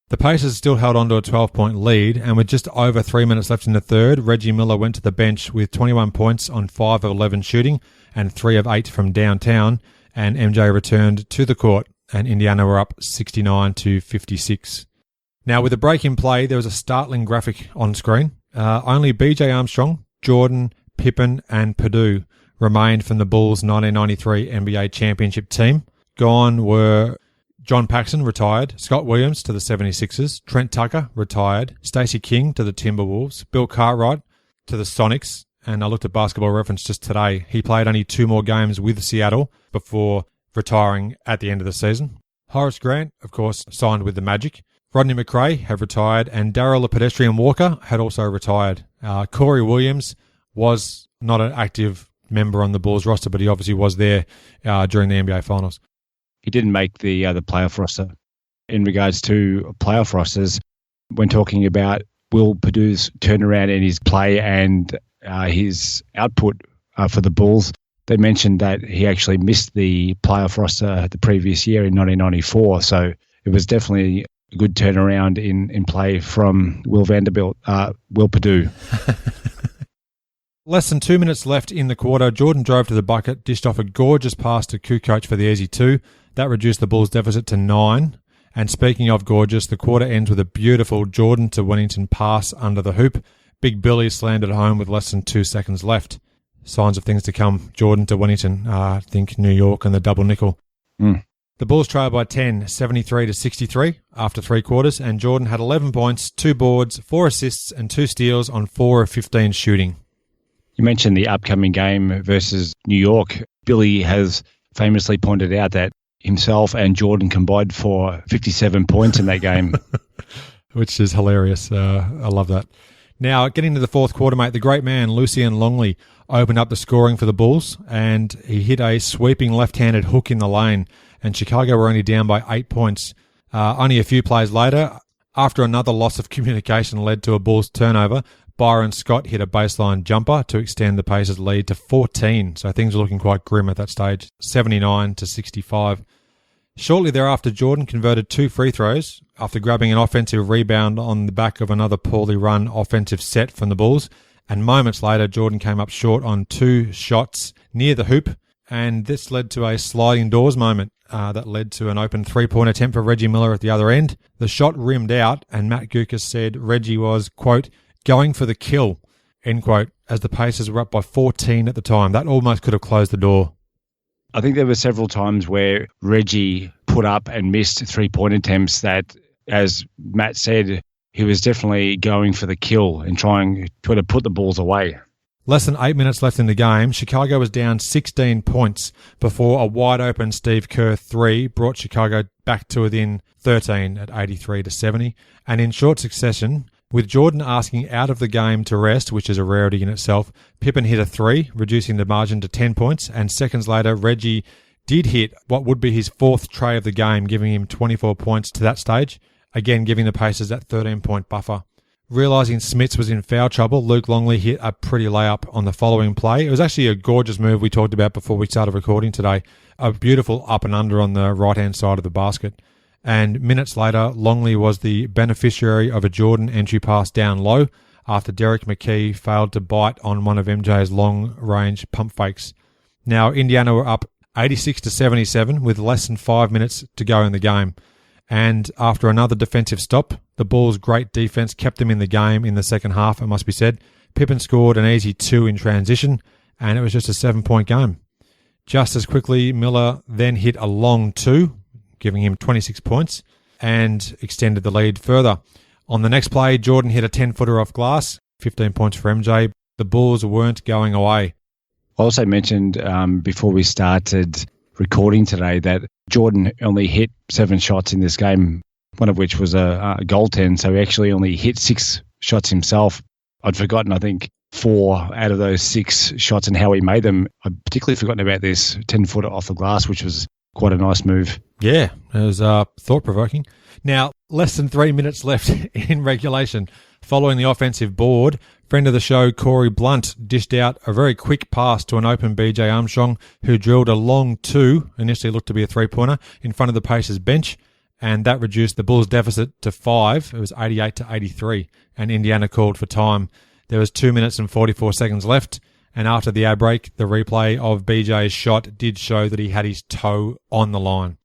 The Pacers still held on to a 12-point lead, and with just over 3 minutes left in the third, Reggie Miller went to the bench with 21 points on 5 of 11 shooting and 3 of 8 from downtown, and MJ returned to the court, and Indiana were up 69-56. Now, with a break in play, there was a startling graphic on screen. Only B.J. Armstrong, Jordan, Pippen, and Perdue remained from the Bulls' 1993 NBA championship team. Gone were John Paxson, retired, Scott Williams to the 76ers, Trent Tucker, retired, Stacey King to the Timberwolves, Bill Cartwright to the Sonics, and I looked at Basketball Reference just today. He played only 2 more games with Seattle before retiring at the end of the season. Horace Grant, of course, signed with the Magic. Rodney McRae had retired, and Darryl the Pedestrian Walker had also retired. Corey Williams was not an active member on the Bulls roster, but he obviously was there during the NBA Finals. He didn't make the playoff roster. In regards to playoff rosters, when talking about Will Perdue's turnaround in his play and his output for the Bulls, they mentioned that he actually missed the playoff roster the previous year in 1994. So it was definitely a good turnaround in play from Will Perdue. Less than 2 minutes left in the quarter, Jordan drove to the bucket, dished off a gorgeous pass to Kukoc for the easy 2. That reduced the Bulls' deficit to 9. And speaking of gorgeous, the quarter ends with a beautiful Jordan to Wennington pass under the hoop. Big Billy slammed it home with less than 2 seconds left. Signs of things to come. Jordan to Wennington, I think New York and the double nickel. The Bulls trailed by 10, 73-63 after 3 quarters, and Jordan had 11 points, 2 boards, 4 assists, and 2 steals on 4 of 15 shooting. You mentioned the upcoming game versus New York. Billy has famously pointed out that himself and Jordan combined for 57 points in that game. Which is hilarious. I love that. Now, getting to the fourth quarter, mate, the great man, Lucien Longley, opened up the scoring for the Bulls, and he hit a sweeping left-handed hook in the lane, and Chicago were only down by 8 points. Only a few plays later, after another loss of communication led to a Bulls turnover, Byron Scott hit a baseline jumper to extend the Pacers' lead to 14, so things were looking quite grim at that stage, 79-65. Shortly thereafter, Jordan converted 2 free throws after grabbing an offensive rebound on the back of another poorly run offensive set from the Bulls, and moments later, Jordan came up short on 2 shots near the hoop, and this led to a sliding doors moment that led to an open 3-point attempt for Reggie Miller at the other end. The shot rimmed out, and Matt Guokas said Reggie was, quote, going for the kill, end quote, as the Pacers were up by 14 at the time. That almost could have closed the door. I think there were several times where Reggie put up and missed 3-point attempts that, as Matt said, he was definitely going for the kill and trying to put the Bulls away. Less than 8 minutes left in the game, Chicago was down 16 points before a wide-open Steve Kerr 3 brought Chicago back to within 13 at 83-70. And in short succession, with Jordan asking out of the game to rest, which is a rarity in itself, Pippen hit a 3, reducing the margin to 10 points, and seconds later, Reggie did hit what would be his 4th tray of the game, giving him 24 points to that stage, again giving the Pacers that 13-point buffer. Realising Smits was in foul trouble, Luke Longley hit a pretty layup on the following play. It was actually a gorgeous move we talked about before we started recording today. A beautiful up and under on the right-hand side of the basket. And minutes later, Longley was the beneficiary of a Jordan entry pass down low after Derek McKee failed to bite on one of MJ's long-range pump fakes. Now, Indiana were up 86-77 with less than 5 minutes to go in the game. And after another defensive stop, the Bulls' great defense kept them in the game in the second half, it must be said. Pippen scored an easy 2 in transition, and it was just a 7-point game. Just as quickly, Miller then hit a long 2, giving him 26 points, and extended the lead further. On the next play, Jordan hit a 10-footer off glass, 15 points for MJ. The Bulls weren't going away. I also mentioned before we started recording today that Jordan only hit 7 shots in this game, one of which was a goaltend, so he actually only hit 6 shots himself. I'd forgotten, I think, 4 out of those 6 shots and how he made them. I'd particularly forgotten about this 10-footer off the glass, which was quite a nice move. Yeah, it was thought-provoking. Now, less than 3 minutes left in regulation. Following the offensive board, friend of the show, Corey Blunt, dished out a very quick pass to an open BJ Armstrong, who drilled a long 2, initially looked to be a 3-pointer, in front of the Pacers bench, and that reduced the Bulls' deficit to 5. It was 88-83, and Indiana called for time. There was 2 minutes and 44 seconds left, and after the ad break, the replay of BJ's shot did show that he had his toe on the line.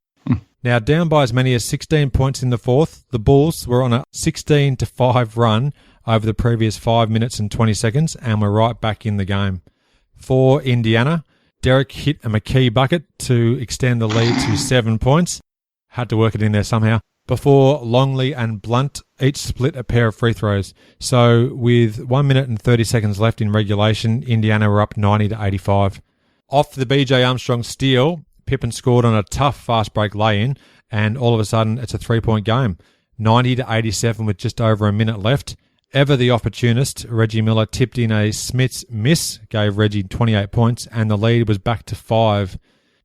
Now, down by as many as 16 points in the fourth, the Bulls were on a 16-5 run over the previous 5 minutes and 20 seconds and were right back in the game. For Indiana, Derek hit a McKee bucket to extend the lead to 7 points. Had to work it in there somehow. Before Longley and Blunt each split a pair of free throws. So with 1 minute and 30 seconds left in regulation, Indiana were up 90-85. Off the BJ Armstrong steal, Pippen scored on a tough fast break lay-in, and all of a sudden it's a 3-point game. 90-87 with just over a minute left. Ever the opportunist, Reggie Miller tipped in a Smits miss, gave Reggie 28 points, and the lead was back to 5.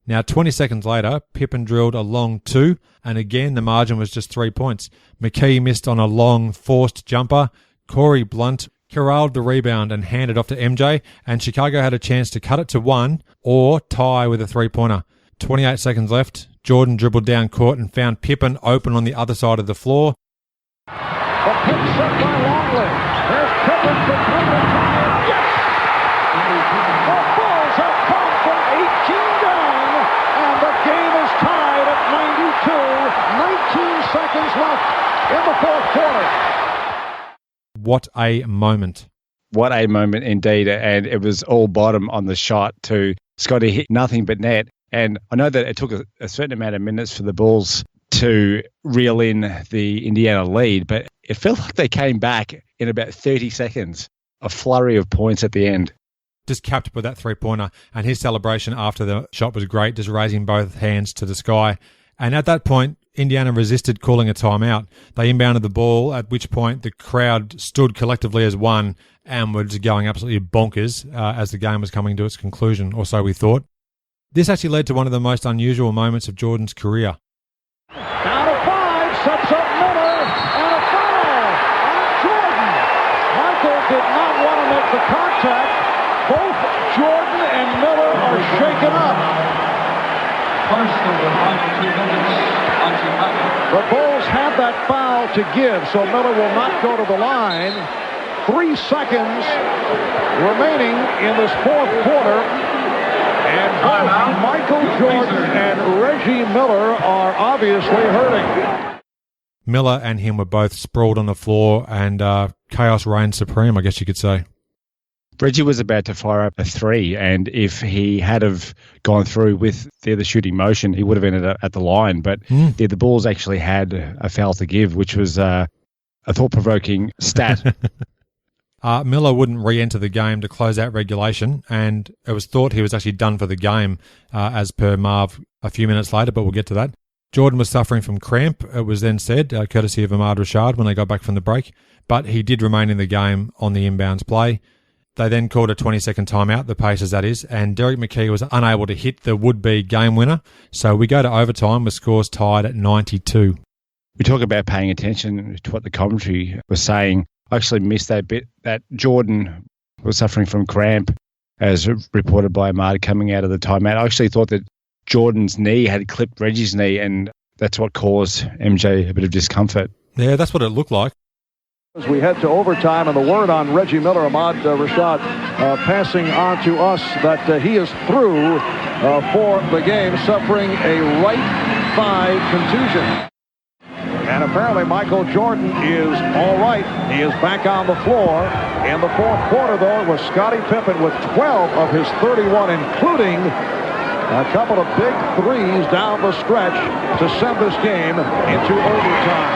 Now, 20 seconds later, Pippen drilled a long 2, and again the margin was just 3 points. McKee missed on a long forced jumper. Corey Blunt corralled the rebound and handed off to MJ, and Chicago had a chance to cut it to 1 or tie with a 3-pointer. 28 seconds left. Jordan dribbled down court and found Pippen open on the other side of the floor. The pick set by Longley. There's Pippen for 3 to tie. Yes! The Bulls have come from 18 down, and the game is tied at 92. 19 seconds left in the fourth quarter. What a moment. What a moment indeed. And it was all bottom on the shot too. Scottie hit nothing but net. And I know that it took a certain amount of minutes for the Bulls to reel in the Indiana lead, but it felt like they came back in about 30 seconds. A flurry of points at the end. Just capped with that 3-pointer, and his celebration after the shot was great, just raising both hands to the sky. And at that point, Indiana resisted calling a timeout. They inbounded the ball, at which point the crowd stood collectively as one and were just going absolutely bonkers as the game was coming to its conclusion, or so we thought. This actually led to one of the most unusual moments of Jordan's career. Down to 5, sets up Miller, and a foul on Jordan. Michael did not want to make the contact. Both Jordan and Miller are shaken up. The Bulls had that foul to give, so Miller will not go to the line. 3 seconds remaining in this fourth quarter. And both Michael Jordan and Reggie Miller are obviously hurting. Miller and him were both sprawled on the floor, and chaos reigned supreme, I guess you could say. Reggie was about to fire up a 3, and if he had have gone through with the other shooting motion, he would have ended up at the line. But the Bulls actually had a foul to give, which was a thought-provoking stat. Miller wouldn't re-enter the game to close out regulation, and it was thought he was actually done for the game, as per Marv a few minutes later, but we'll get to that. Jordan was suffering from cramp, it was then said, courtesy of Ahmad Rashad when they got back from the break, but he did remain in the game on the inbounds play. They then called a 20-second timeout, the Pacers that is, and Derek McKee was unable to hit the would-be game winner, so we go to overtime with scores tied at 92. We talk about paying attention to what the commentary was saying. I actually missed that bit that Jordan was suffering from cramp, as reported by Ahmad coming out of the timeout. I actually thought that Jordan's knee had clipped Reggie's knee, and that's what caused MJ a bit of discomfort. Yeah, that's what it looked like. As we head to overtime, and the word on Reggie Miller, Ahmad, Rashad, passing on to us that he is through for the game, suffering a right thigh contusion. And apparently Michael Jordan is all right. He is back on the floor. In the fourth quarter, though, it was Scottie Pippen with 12 of his 31, including a couple of big threes down the stretch to send this game into overtime.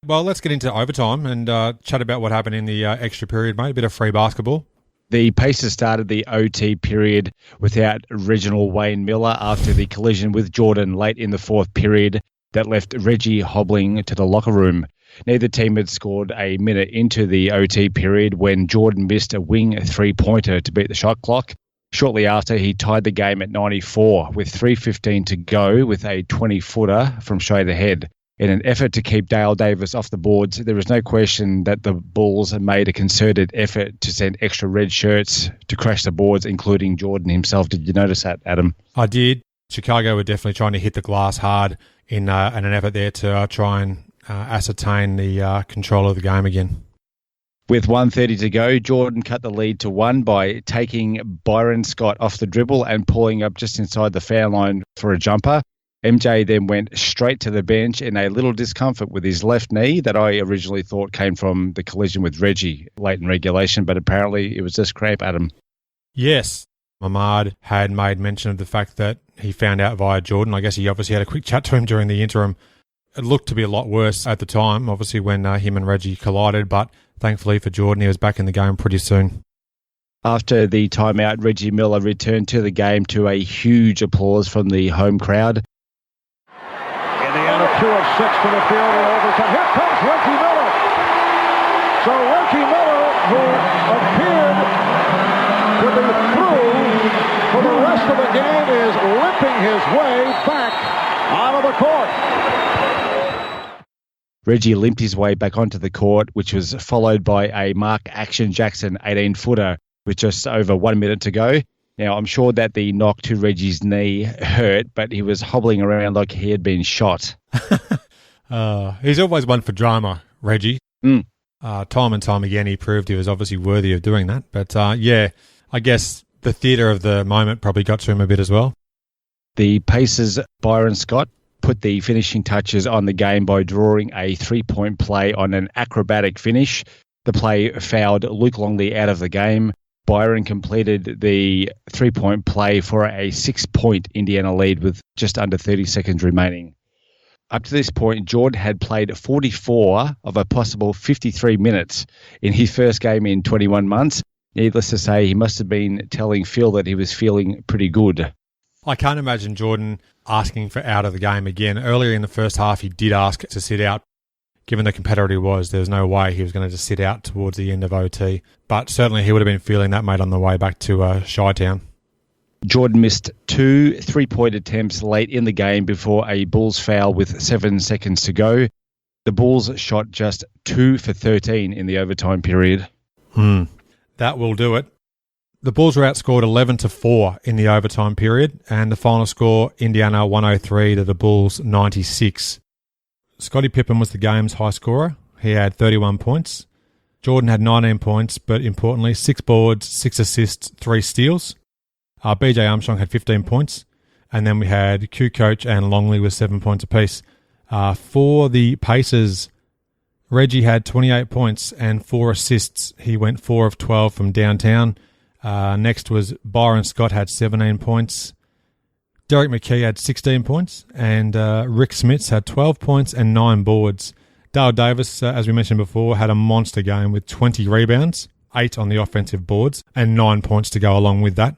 Well, let's get into overtime and chat about what happened in the extra period, mate. A bit of free basketball. The Pacers started the OT period without Reginald Wayne Miller after the collision with Jordan late in the fourth period that left Reggie hobbling to the locker room. Neither team had scored a minute into the OT period when Jordan missed a wing three-pointer to beat the shot clock. Shortly after, he tied the game at 94 with 3:15 to go with a 20-footer from straight ahead. In an effort to keep Dale Davis off the boards, there was no question that the Bulls had made a concerted effort to send extra red shirts to crash the boards, including Jordan himself. Did you notice that, Adam? I did. Chicago were definitely trying to hit the glass hard in an effort there to try and ascertain the control of the game again. With 1:30 to go, Jordan cut the lead to 1 by taking Byron Scott off the dribble and pulling up just inside the foul line for a jumper. MJ then went straight to the bench in a little discomfort with his left knee that I originally thought came from the collision with Reggie late in regulation, but apparently it was just cramp, Adam. Yes. Ahmad had made mention of the fact that he found out via Jordan. I guess he obviously had a quick chat to him during the interim. It looked to be a lot worse at the time, obviously, when him and Reggie collided, but thankfully for Jordan, he was back in the game pretty soon. After the timeout, Reggie Miller returned to the game to a huge applause from the home crowd. And a 2 of 6 to the field in overtime. Here comes Reggie Miller. So Reggie Miller, who appeared to be through for the rest of the game, is limping his way back out of the court. Reggie limped his way back onto the court, which was followed by a Mark Action Jackson 18-footer with just over 1 minute to go. Now, I'm sure that the knock to Reggie's knee hurt, but he was hobbling around like he had been shot. He's always one for drama, Reggie. Time and time again, he proved he was obviously worthy of doing that. But yeah, I guess the theatre of the moment probably got to him a bit as well. The Pacers' Byron Scott put the finishing touches on the game by drawing a three-point play on an acrobatic finish. The play fouled Luke Longley out of the game. Byron completed the three-point play for a 6-point Indiana lead with just under 30 seconds remaining. Up to this point, Jordan had played 44 of a possible 53 minutes in his first game in 21 months. Needless to say, he must have been telling Phil that he was feeling pretty good. I can't imagine Jordan asking for out of the game again. Earlier in the first half, he did ask to sit out. Given the competitor he was, there was no way he was going to just sit out towards the end of OT. But certainly he would have been feeling that, mate, on the way back to Chi-Town. Jordan missed 2 3-point attempts late in the game before a Bulls foul with 7 seconds to go. The Bulls shot just 2 for 13 in the overtime period. That will do it. The Bulls were outscored 11-4 in the overtime period, and the final score, Indiana 103 to the Bulls 96. Scottie Pippen was the game's high scorer. He had 31 points. Jordan had 19 points, but importantly, 6 boards, 6 assists, 3 steals. BJ Armstrong had 15 points. And then we had Kukoc and Longley with 7 points apiece. For the Pacers, Reggie had 28 points and 4 assists. He went 4 of 12 from downtown. Next was Byron Scott had 17 points. Derek McKee had 16 points, and Rick Smits had 12 points and 9 boards. Dale Davis, as we mentioned before, had a monster game with 20 rebounds, 8 on the offensive boards, and 9 points to go along with that.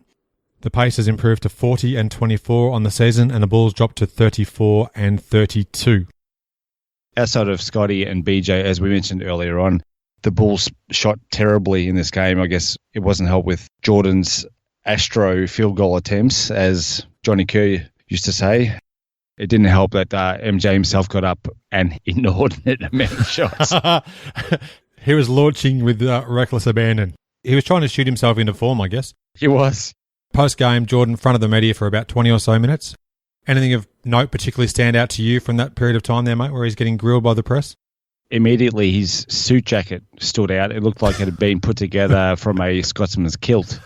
The Pacers improved to 40-24 on the season, and the Bulls dropped to 34-32. Outside of Scottie and BJ, as we mentioned earlier on, the Bulls shot terribly in this game. I guess it wasn't helped with Jordan's Astro field goal attempts, as Johnny Kerr used to say. It didn't help that MJ himself got up an inordinate amount of shots. He was launching with reckless abandon. He was trying to shoot himself into form, I guess. He was. Post-game, Jordan fronted the media for about 20 or so minutes. Anything of note particularly stand out to you from that period of time there, mate, where he's getting grilled by the press? immediately his suit jacket stood out. It looked like it had been put together from a Scotsman's kilt.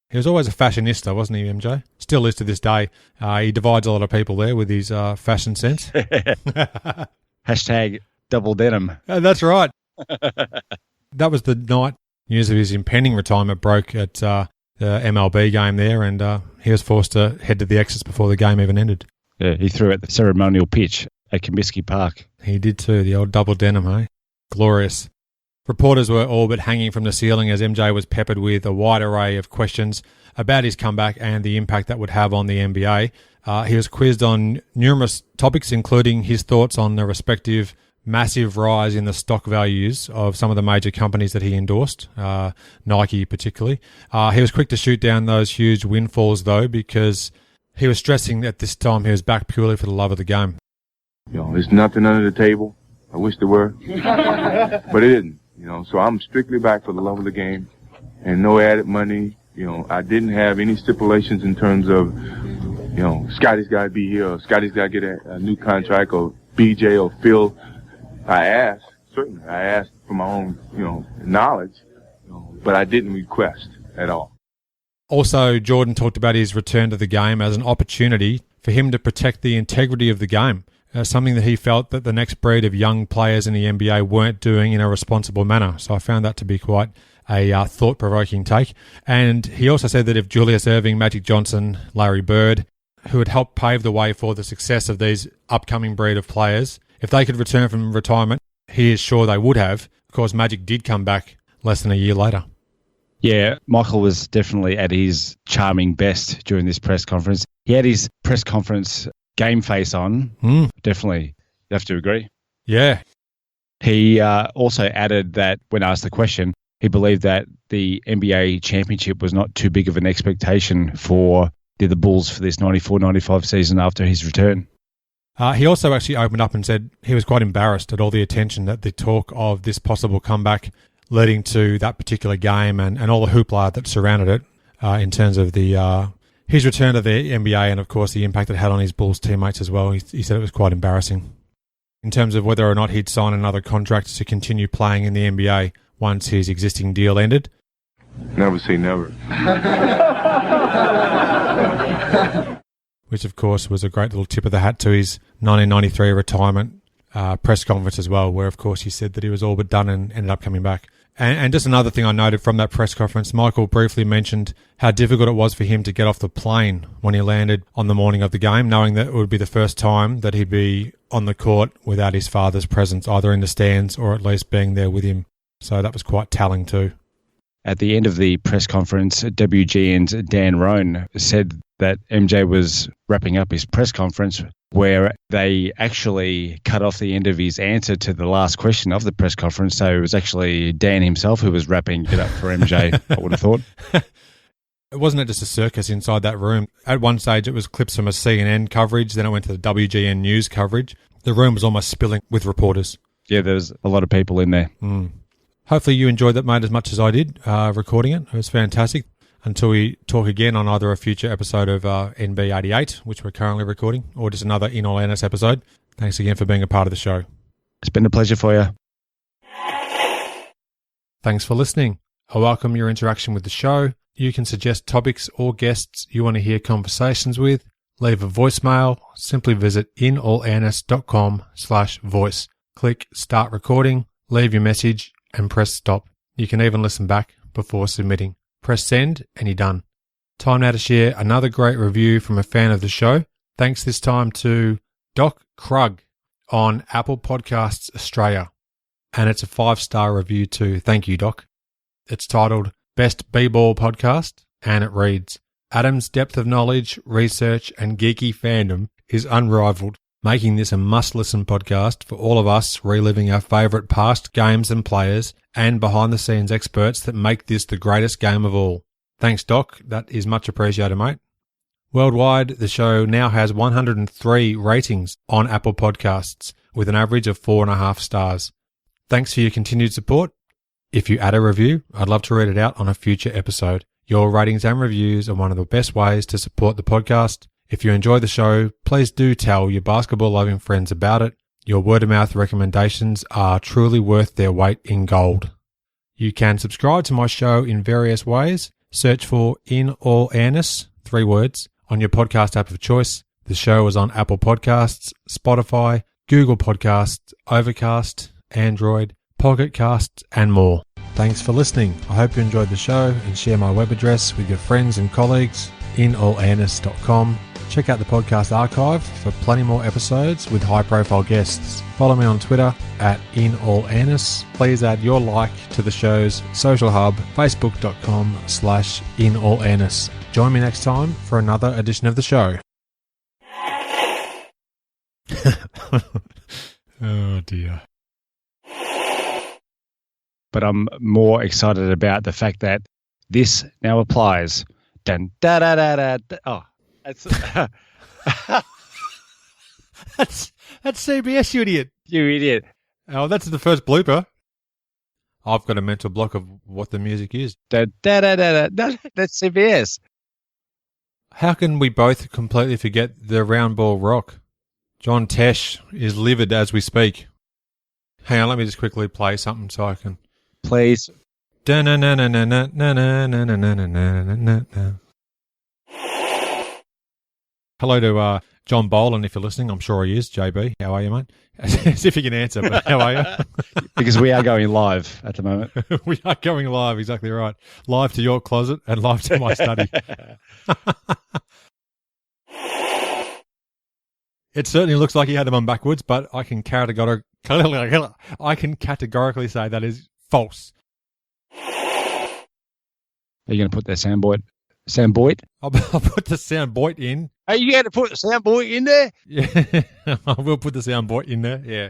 He was always a fashionista, wasn't he, MJ? Still is to this day. He divides a lot of people there with his fashion sense. Hashtag double denim. That's right. That was the night news of his impending retirement broke at the MLB game there, and he was forced to head to the exits before the game even ended. Yeah, he threw at the ceremonial pitch at Comiskey Park. He did too, the old double denim, eh? Glorious. Reporters were all but hanging from the ceiling as MJ was peppered with a wide array of questions about his comeback and the impact that would have on the NBA. He was quizzed on numerous topics, including his thoughts on the respective massive rise in the stock values of some of the major companies that he endorsed, Nike particularly. He was quick to shoot down those huge windfalls, though, because he was stressing that this time he was back purely for the love of the game. There's nothing under the table. I wish there were, but it isn't. So I'm strictly back for the love of the game and no added money. I didn't have any stipulations in terms of, Scottie's got to be here or Scottie's got to get a new contract or BJ or Phil. I asked for my own, knowledge, but I didn't request at all. Also, Jordan talked about his return to the game as an opportunity for him to protect the integrity of the game. Something that he felt that the next breed of young players in the NBA weren't doing in a responsible manner. So I found that to be quite a thought-provoking take. And he also said that if Julius Erving, Magic Johnson, Larry Bird, who had helped pave the way for the success of these upcoming breed of players, if they could return from retirement, he is sure they would have. Of course, Magic did come back less than a year later. Yeah, Michael was definitely at his charming best during this press conference. He had his press conference game face on. Definitely. You have to agree. Yeah. He also added that when asked the question, he believed that the NBA championship was not too big of an expectation for the Bulls for this 94-95 season after his return. He also actually opened up and said he was quite embarrassed at all the attention that the talk of this possible comeback leading to that particular game and all the hoopla that surrounded it in terms of his return to the NBA and, of course, the impact it had on his Bulls teammates as well. He said it was quite embarrassing in terms of whether or not he'd sign another contract to continue playing in the NBA once his existing deal ended. Never say never. Which, of course, was a great little tip of the hat to his 1993 retirement press conference as well, where, of course, he said that he was all but done and ended up coming back. And just another thing I noted from that press conference, Michael briefly mentioned how difficult it was for him to get off the plane when he landed on the morning of the game, knowing that it would be the first time that he'd be on the court without his father's presence, either in the stands or at least being there with him. So that was quite telling too. At the end of the press conference, WGN's Dan Rohn said that MJ was wrapping up his press conference where they actually cut off the end of his answer to the last question of the press conference. So it was actually Dan himself who was wrapping it up for MJ, I would have thought. Wasn't it just a circus inside that room? At one stage, it was clips from a CNN coverage. Then it went to the WGN news coverage. The room was almost spilling with reporters. Yeah, there was a lot of people in there. Hopefully you enjoyed that, mate, as much as I did recording it. It was fantastic. Until we talk again on either a future episode of NB88, which we're currently recording, or just another In All Earnest episode. Thanks again for being a part of the show. It's been a pleasure for you. Thanks for listening. I welcome your interaction with the show. You can suggest topics or guests you want to hear conversations with. Leave a voicemail. Simply visit inallairness.com/voice. Click Start Recording, leave your message, and press stop. You can even listen back before submitting. Press send and you're done. Time now to share another great review from a fan of the show. Thanks this time to Doc Krug on Apple Podcasts Australia. And it's a 5-star review too. Thank you, Doc. It's titled Best B-Ball Podcast, and it reads, Adam's depth of knowledge, research and geeky fandom is unrivaled, making this a must-listen podcast for all of us reliving our favourite past games and players and behind-the-scenes experts that make this the greatest game of all. Thanks, Doc. That is much appreciated, mate. Worldwide, the show now has 103 ratings on Apple Podcasts, with an average of 4.5 stars. Thanks for your continued support. If you add a review, I'd love to read it out on a future episode. Your ratings and reviews are one of the best ways to support the podcast. If you enjoy the show, please do tell your basketball-loving friends about it. Your word-of-mouth recommendations are truly worth their weight in gold. You can subscribe to my show in various ways. Search for In All Airness, 3 words, on your podcast app of choice. The show is on Apple Podcasts, Spotify, Google Podcasts, Overcast, Android, Pocket Casts, and more. Thanks for listening. I hope you enjoyed the show and share my web address with your friends and colleagues, inallairness.com. Check out the podcast archive for plenty more episodes with high-profile guests. Follow me on Twitter at inallairness. Please add your like to the show's social hub, facebook.com/inallairness. Join me next time for another edition of the show. Oh, dear. But I'm more excited about the fact that this now applies. Dun, da, da, da, da, da. Oh, that's that's CBS, you idiot. You idiot. Oh, that's the first blooper. I've got a mental block of what the music is. Da, da, da, da, da. No, that's CBS. How can we both completely forget the round ball rock? John Tesh is livid as we speak. Hang on, let me just quickly play something so I can... Please. Hello to John Boland, if you're listening. I'm sure he is. JB, how are you, mate? As if you can answer, but how are you? Because we are going live at the moment. We are going live, exactly right. Live to your closet and live to my study. It certainly looks like he had them on backwards, but I can categorically say that is false. Are you going to put that soundboard? I'll put the soundboard in. Are you going to put the soundboard in there? Yeah, I will put the soundboard in there, yeah.